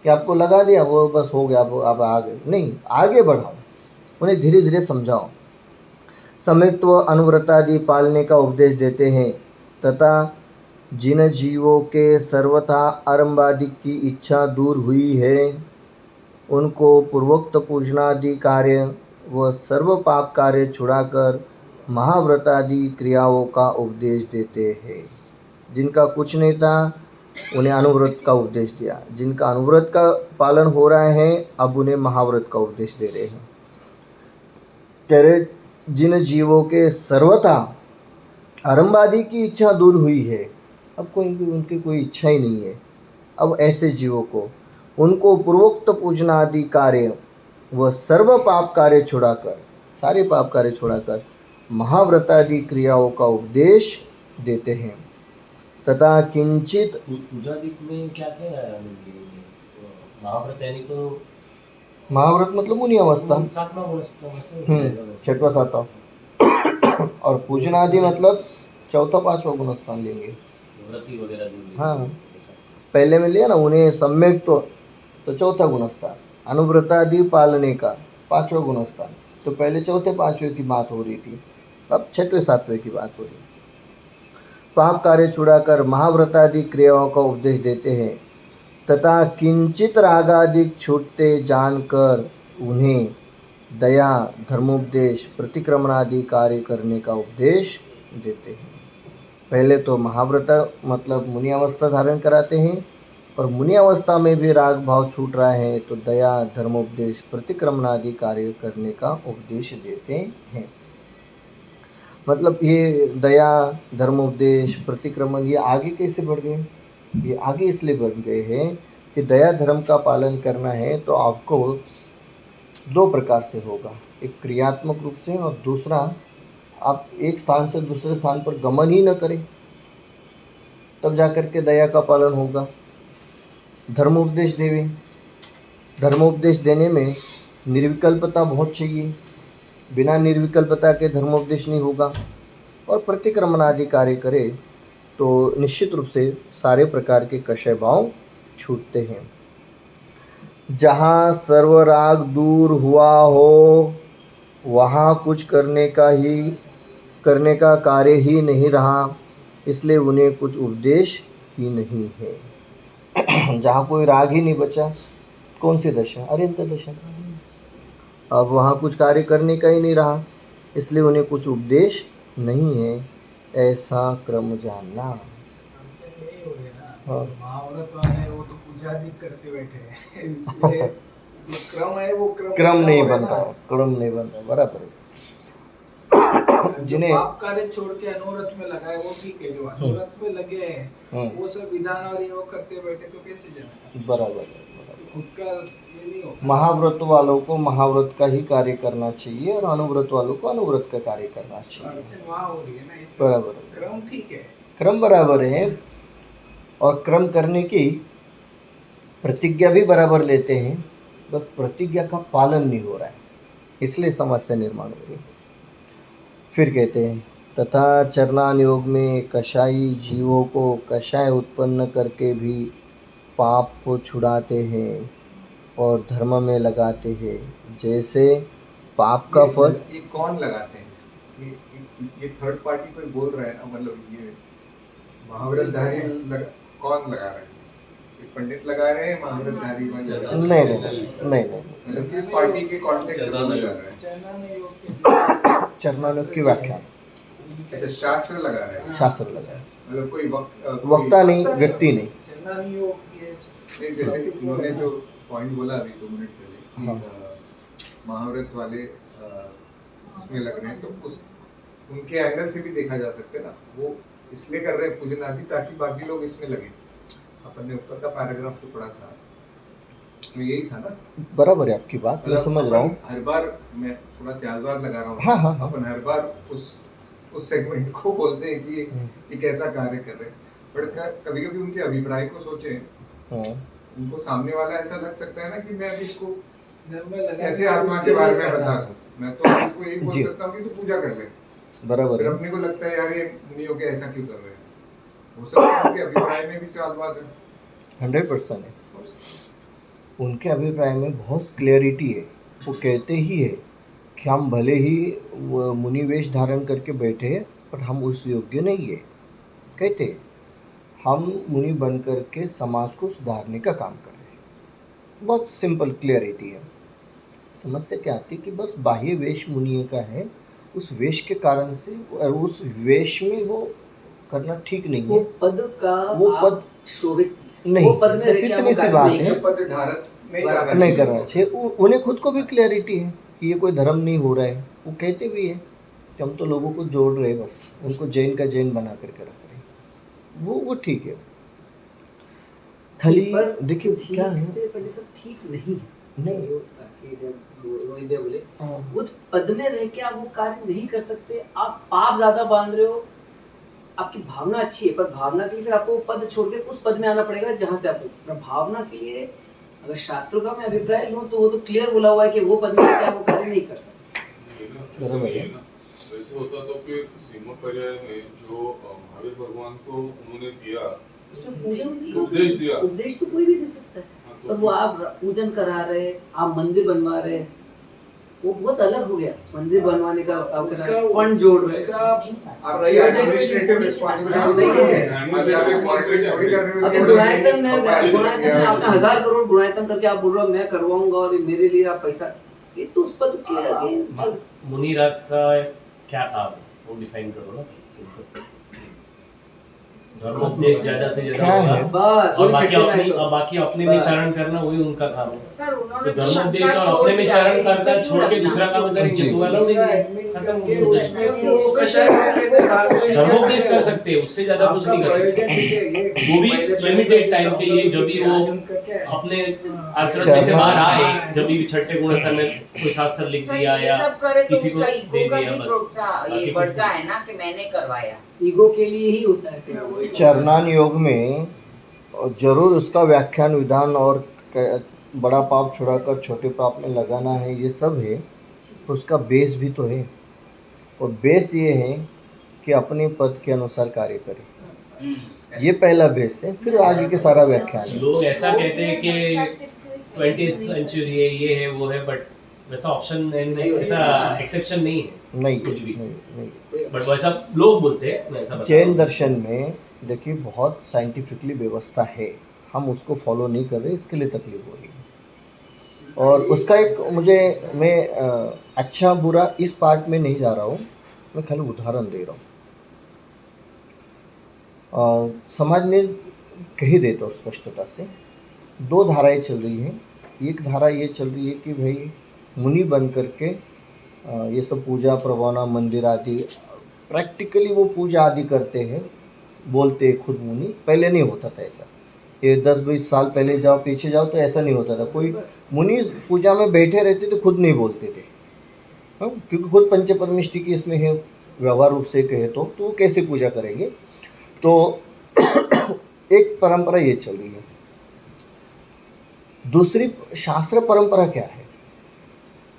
कि आपको लगा दिया वो बस हो गया अब आगे नहीं, आगे बढ़ाओ, उन्हें धीरे धीरे समझाओ। सम्यक्त्व अनुव्रतादि पालने का उपदेश देते हैं तथा जिन जीवों के सर्वथा आरंभादि की इच्छा दूर हुई है उनको पूर्वोक्त पूजनादि कार्य व सर्व पाप कार्य छुड़ाकर महाव्रतादि क्रियाओं का उपदेश देते हैं। जिनका कुछ नहीं था उन्हें अनुव्रत का उपदेश दिया, जिनका अनुव्रत का पालन हो रहा है अब उन्हें महाव्रत का उपदेश दे रहे हैं। कह रहे जिन जीवों के सर्वथा आरंभादि की इच्छा दूर हुई है, अब उनकी कोई इच्छा ही नहीं है, अब ऐसे जीवों को उनको पूर्वोक्त पूजनादि कार्य व सर्व पाप कार्य छुड़ाकर, सारे पाप कार्य छुड़ाकर महाव्रतादि क्रियाओं का उपदेश देते हैं तथा किंचित पूजादि में क्या क्या है महाव्रत, यानी तो महाव्रत मतलब मुनि अवस्था, 7वां गुणस्थान, 6वां 7वां और पूजनादि मतलब 4था 5वां गुणस्थान लेंगे, व्रती वगैरह जो। हाँ, पहले में लिया ना उन्हें सम्यक तो 4था गुणस्थान, अनुव्रतादि पालने का 5वां गुणस्थान। तो पहले 4थे 5वें की बात हो रही थी, अब 6वें 7वें की बात हो रही। पाप कार्य छुड़ाकर महाव्रतादि क्रियाओं का उपदेश देते हैं तथा किंचित रागादिक छूटते जानकर उन्हें दया धर्मोपदेश प्रतिक्रमणादि कार्य करने का उपदेश देते हैं। पहले तो महाव्रत मतलब मुनि अवस्था धारण कराते हैं, और मुनि अवस्था में भी राग भाव छूट रहा है तो दया धर्मोपदेश प्रतिक्रमणादि कार्य करने का उपदेश देते हैं। मतलब ये दया धर्मोपदेश प्रतिक्रमण ये आगे कैसे बढ़ गए, ये आगे इसलिए बढ़ गए हैं कि दया धर्म का पालन करना है तो आपको 2 प्रकार से होगा, एक क्रियात्मक रूप से और दूसरा आप एक स्थान से दूसरे स्थान पर गमन ही न करें, तब जाकर के दया का पालन होगा। धर्मोपदेश देवे, धर्मोपदेश देने में निर्विकल्पता बहुत चाहिए, बिना निर्विकल्पता के धर्मोपदेश नहीं होगा। और प्रतिक्रमणादि कार्य करे तो निश्चित रूप से सारे प्रकार के कषय भाव छूटते हैं। जहाँ सर्वराग दूर हुआ हो वहाँ कुछ करने का कार्य ही नहीं रहा, इसलिए उन्हें कुछ उपदेश ही नहीं है। जहाँ कोई राग ही नहीं बचा, कौन सी दशा? अरिहंत दशा। अब वहाँ कुछ कार्य करने का ही नहीं रहा, इसलिए उन्हें कुछ उपदेश नहीं है, ऐसा क्रम जानना। यही हो गया ना। हाँ। महाव्रत वाले वो तो पूजा अधिक करते बैठे हैं, इसलिए जो क्रम है वो क्रम नहीं हो गया बन ना। रहा, क्रम नहीं बन रहा, बराबर है। जो जिन्हें पाप कार्य छोड़ के अनुव्रत में लगा है वो ठीक है, जो अनुव्रत में लगे हैं वो सब विधान और ये वो करते बैठे तो कैसे जाए? बराबर है, बराबर। खुद का ये नहीं होगा। महाव्रत वालों को महाव्रत का ही कार्य करना चाहिए और अनुव्रत वालों को अनुव्रत का कार्य करना चाहिए। अड़चन वहाँ हो रही है ना, इससे बराबर है। क्रम ठीक है। क्रम बराबर है और क्रम करने की प्रतिज्ञा भी बराबर लेते हैं, बस प्रतिज्ञा का पालन नहीं हो रहा है, इसलिए समस्या निर्माण हो रही है। फिर कहते हैं तथा चरणान योग में कषाई जीवों को कषाय उत्पन्न करके भी पाप को छुड़ाते हैं और धर्म में लगाते हैं। जैसे पाप का फल ये कौन लगाते हैं? ये थर्ड पार्टी कोई बोल रहा है ना, मतलब ये महाव्रतधारी कौन लगा रहे हैं? ये पंडित लगा रहे हैं, महाव्रतधारी कौन लगा रहे हैं? नहीं, मतलब किस पार्टी के कॉन्टेक्स्ट में लगा रहे हैं? चरणान योग के चरणानुग की व्याख्या अच्छा, शास्त्र लगा रहे हैं, शास्त्र लगा है। मतलब कोई वक्ता नहीं, व्यक्ति नहीं। चरणान योग के नहीं, जैसे उन्होंने जो पॉइंट बोला अभी 2 मिनट पहले हाँ। कि महाव्रत वाले उसमें लग रहे हैं, तो उस उनके एंगल से भी देखा जा सकता है ना, वो इसलिए कर रहे हैं पूजन आदि ताकि बाकी लोग इसमें लगे। अपन ने ऊपर का पैराग्राफ तो पढ़ा था, उसमें यही था ना। बराबर है आपकी बात, मैं मतलब समझ रहा हूँ। अपन हर बार, मैं थोड़ा स्यालवार लगा रहा हूँ, हाँ। अपन हर बार उस सेगमेंट को बोलते हैं कि ये कैसा कार्य कर रहे हैं, बट कभी कभी उनके अभिप्राय को सोचें, उनको सामने वाला ऐसा लग सकता है ना कि मैं अभी इसको धर्म में लगा ऐसे आत्मा के बारे में बता दूं, मैं तो इसको यही बोल जी। सकता हूँ कि तू पूजा कर ले। बराबर फिर है। अपने को लगता है यार ये मुनियों के ऐसा क्यों कर रहे हैं, हो सकता है उनके अभिप्राय में भी सवाल है। 100% है। उनके अभिप्राय में बहुत क्लियरिटी है। वो कहते ही है कि हम भले ही मुनि वेश धारण करके बैठे हैं, पर हम उस योग्य नहीं है। कहते हैं, हम मुनि बन करके समाज को सुधारने का काम कर रहे हैं। बहुत सिंपल क्लियरिटी है। समस्या क्या आती है कि बस बाह्य वेश मुनियों का है, उस वेश के कारण से और उस वेश में वो करना ठीक नहीं वो है। पद का वो आप पद शोभित नहीं, वो पद में बस रह के इतनी आप सी वो बात कार्य है। जो पद धारण नहीं करना चाहिए। उन्हें खुद को भी क्लैरिटी है कि ये कोई धर्म नहीं हो रहा है। वो कहते भी है कि हम तो लोगों को जोड़ रहे हैं, बस उनको जैन का जैन बना करके रख रहे हैं। वो ठीक है। खाली पर देखिए ठीक क्या है, से पंडित साहब ठीक नहीं नहीं। जो साकेत या रोहित भैया बोले, हाँ। उस पद में रह के आप वो कार्य नहीं कर सकते। आप पाप ज्यादा बांध रहे हो। आपकी भावना अच्छी है, पर भावना के लिए फिर आपको पद छोड़ के उस पद में आना पड़ेगा जहाँ से आपको भावना के लिए। अगर शास्त्रों का मैं अभिप्राय लूँ तो वो तो क्लियर बोला हुआ है कि वो पद में क्या वो कार्य नहीं कर सकते। बराबर है। वैसे होता तो फिर श्रीमद पर्याय में जो महावीर भगवान को उन्होंने दिया, उसमें पूजन उपदेश दिया। उपदेश तो कोई भी दे सकता है, हाँ, पर वो आप पूजन करा रहे, आप मंदिर बनवा रहे, वो बहुत अलग हो गया। मंदिर बनवाने का आप फंड जोड़ रहे। आपकी प्रयोजन एडमिनिस्ट्रेटिव नहीं रिस्पांसिबिलिटी है। अभी आप इस मॉनिटरिंग थोड़ी कर रहे हो अभी कि गुणायतन में गुणायतन में आपने 1000 करोड़ गुणायतन करके आप बोल रहे हो मैं करवाऊंगा और मेरे लिए आप पैसा, ये तो उस पद के अगेंस्ट। मुनिराज का क्या काम है वो डिफाइन करो ना। धर्मोपदेश ज्यादा से क्या ज्यादा है? होगा बस और बोले छठी माई को। बाकी अपने में बस। चरण करना वही उनका काम है। सर उन्होंने तो धर्मोपदेश और अपने में चरण करना छोड़ के दूसरा काम करेंगे तो अलाउड ही नहीं है। खत्म हो जाए। धर्मोपदेश कर सकते हैं, उससे ज्यादा कुछ नहीं कर सकते। वो भी लिमिटेड टाइम के लिए, जब भी वो अपने आचरण में से बाहर आए, जब भी छठे गुण स्तर में कोई शास्त्र लिख सर दिया ये या सब करे तो किसी को उसका दे ईगो का दिया भी बस। प्रोत्साहन ये बढ़ता है ना कि मैंने करवाया। ईगो के लिए ही होता है फिर। चरणान योग में जरूर उसका व्याख्यान विधान और बड़ा पाप छुड़ाकर छोटे पाप में लगाना है, ये सब है। तो उसका बेस भी तो है, और बेस ये है कि अपने पद के अनुसार कार्य करें। ये पहला बेस है, फिर आगे के सारा व्याख्यान है। लोग ऐसा कहते हैं कि 20th सेंचुरी है, ये है वो है, बट वैसा ऑप्शन नहीं होता। ऐसा एक्सेप्शन नहीं है नहीं कुछ भी। नहीं। बट वैसा लोग बोलते हैं, मैं ऐसा बता रहा जैन हूँ। दर्शन में देखिए बहुत साइंटिफिकली व्यवस्था है, हम उसको फॉलो नहीं कर रहे, इसके लिए तकलीफ हो रही है। और उसका एक मैं अच्छा बुरा इस पार्ट में नहीं जा रहा हूँ, मैं खाली उदाहरण दे रहा हूँ। समाज में कह ही देता हूँ स्पष्टता से, दो धाराएं चल रही हैं। एक धारा ये चल रही है कि भाई मुनि बन करके ये सब पूजा प्रवाना मंदिर आदि प्रैक्टिकली वो पूजा आदि करते हैं, बोलते हैं खुद मुनि। पहले नहीं होता था ऐसा, ये 10-20 साल पहले जाओ पीछे जाओ तो ऐसा नहीं होता था। कोई मुनि पूजा में बैठे रहते थे, खुद नहीं बोलते थे, क्योंकि खुद पंचपरमेष्टि की इसमें है व्यवहार रूप से कहे तो वो कैसे पूजा करेंगे। तो एक परंपरा ये चल रही है। दूसरी शास्त्र परंपरा क्या है,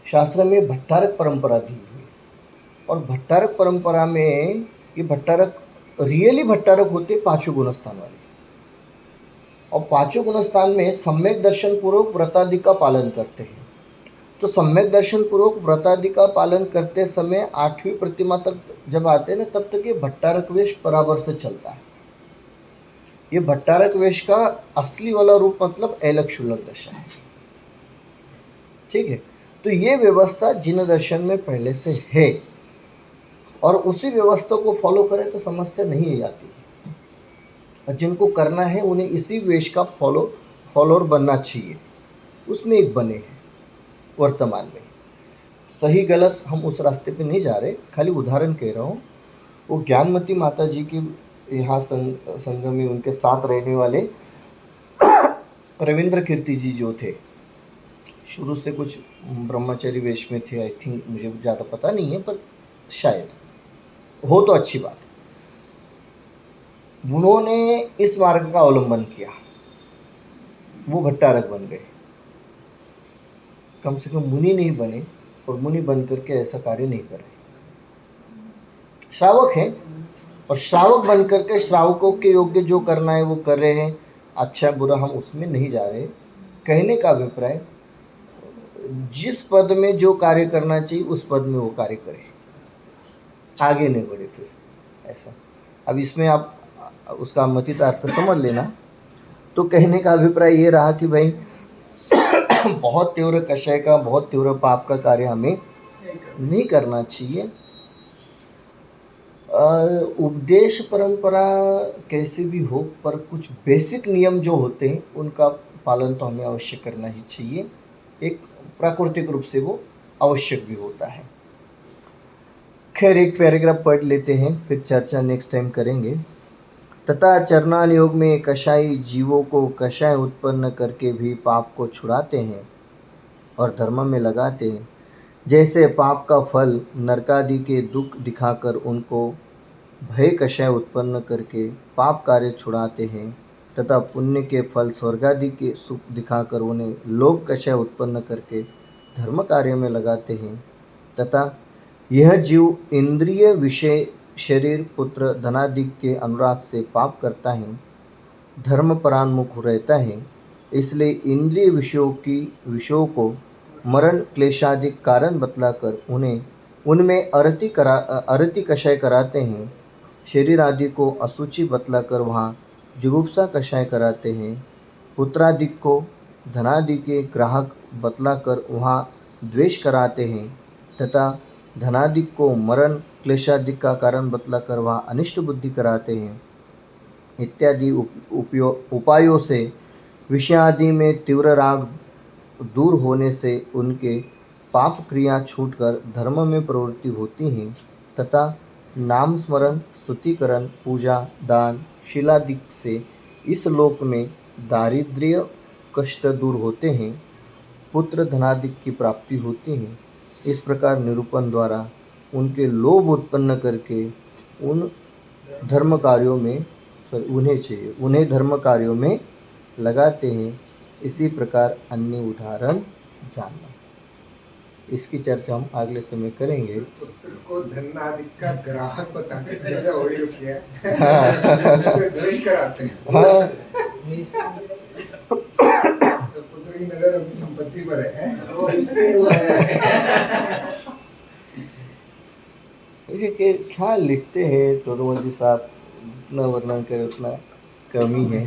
शास्त्र में भट्टारक परंपरा दी हुई है। और भट्टारक परंपरा में ये भट्टारक रियली भट्टारक होते पांचों गुणस्थान वाले, और पांचों गुणस्थान में सम्यक दर्शन पूर्वक व्रतादि का पालन करते हैं। तो सम्यक दर्शन पूर्वक व्रतादि का पालन करते समय 8वीं प्रतिमा तक जब आते हैं ना, तब तक ये भट्टारक वेश बराबर से चलता है। ये भट्टारक वेश का असली वाला रूप मतलब ऐलक शुल्लक दशा है, ठीक है। तो ये व्यवस्था जिन दर्शन में पहले से है, और उसी व्यवस्था को फॉलो करें तो समस्या नहीं आती। और जिनको करना है उन्हें इसी वेश का फॉलोअर बनना चाहिए, उसमें एक बने हैं वर्तमान में। सही गलत हम उस रास्ते पे नहीं जा रहे, खाली उदाहरण कह रहा हूँ। वो ज्ञानमती माता जी की यहाँ संघ में उनके साथ रहने वाले रविंद्र कीर्ति जी जो थे, शुरू से कुछ ब्रह्मचारी वेश में थे, आई थिंक, मुझे ज़्यादा पता नहीं है, पर शायद हो तो अच्छी बात है। उन्होंने इस मार्ग का अवलंबन किया, वो भट्टारक बन गए। कम से कम मुनि नहीं बने, और मुनि बन करके ऐसा कार्य नहीं कर रहे। श्रावक हैं, और श्रावक बन करके श्रावकों के योग्य जो करना है वो कर रहे हैं। अच्छा बुरा हम उसमें नहीं जा रहे। कहने का अभिप्राय, जिस पद में जो कार्य करना चाहिए उस पद में वो कार्य करे, आगे नहीं बढ़े फिर ऐसा। अब इसमें आप उसका मतितार्थ समझ लेना। तो कहने का अभिप्राय ये रहा कि भाई बहुत तीव्र कषय का, बहुत तीव्र पाप का कार्य हमें नहीं करना चाहिए। उपदेश परंपरा कैसे भी हो, पर कुछ बेसिक नियम जो होते हैं उनका पालन तो हमें अवश्य करना ही चाहिए। एक प्राकृतिक रूप से वो आवश्यक भी होता है। खैर, एक पैराग्राफ पढ़ लेते हैं, फिर चर्चा नेक्स्ट टाइम करेंगे। तथा चरणान योग में कषाई जीवों को कषाय उत्पन्न करके भी पाप को छुड़ाते हैं और धर्म में लगाते हैं। जैसे पाप का फल नरकादि के दुख दिखाकर उनको भय कषाय उत्पन्न करके पाप कार्य छुड़ाते हैं, तथा पुण्य के फल स्वर्गादि के सुख दिखाकर उन्हें लोभ कषाय उत्पन्न करके धर्म कार्य में लगाते हैं। तथा यह जीव इंद्रिय विषय शरीर पुत्र धनादि के अनुराग से पाप करता है, धर्म परान्मुख रहता है। इसलिए इंद्रिय विषयों को मरण क्लेशादि कारण बतलाकर उन्हें उनमें अरति कषाय कराते हैं। शरीर आदि को असुचि बतलाकर वहाँ जुगुप्सा कषाय कराते हैं। पुत्रादि को धनादि के ग्राहक बतलाकर वहाँ द्वेष कराते हैं, तथा धनादि को मरण क्लेशादि का कारण बतलाकर वहाँ अनिष्ट बुद्धि कराते हैं। इत्यादि उपायों से विषयादि में तीव्र राग दूर होने से उनके पाप क्रिया छूटकर धर्म में प्रवृत्ति होती हैं, तथा नाम स्मरण स्तुतिकरण पूजा दान शीलादि से इस लोक में दारिद्र्य कष्ट दूर होते हैं, पुत्र धनादि की प्राप्ति होती है। इस प्रकार निरूपण द्वारा उनके लोभ उत्पन्न करके उन्हें धर्म कार्यों में लगाते हैं। इसी प्रकार अन्य उदाहरण जानना। इसकी चर्चा हम अगले समय करेंगे। पुत्र को धन आदि का ग्राहक बताने के हो रही उसके द्वेष कराते हैं। हाँ। पुत्र की नजर अपनी संपत्ति पर है और इसके वो है। देखिए क्या लिखते हैं टोडरमल जी साहब, जितना वर्णन करें उतना कम ही है।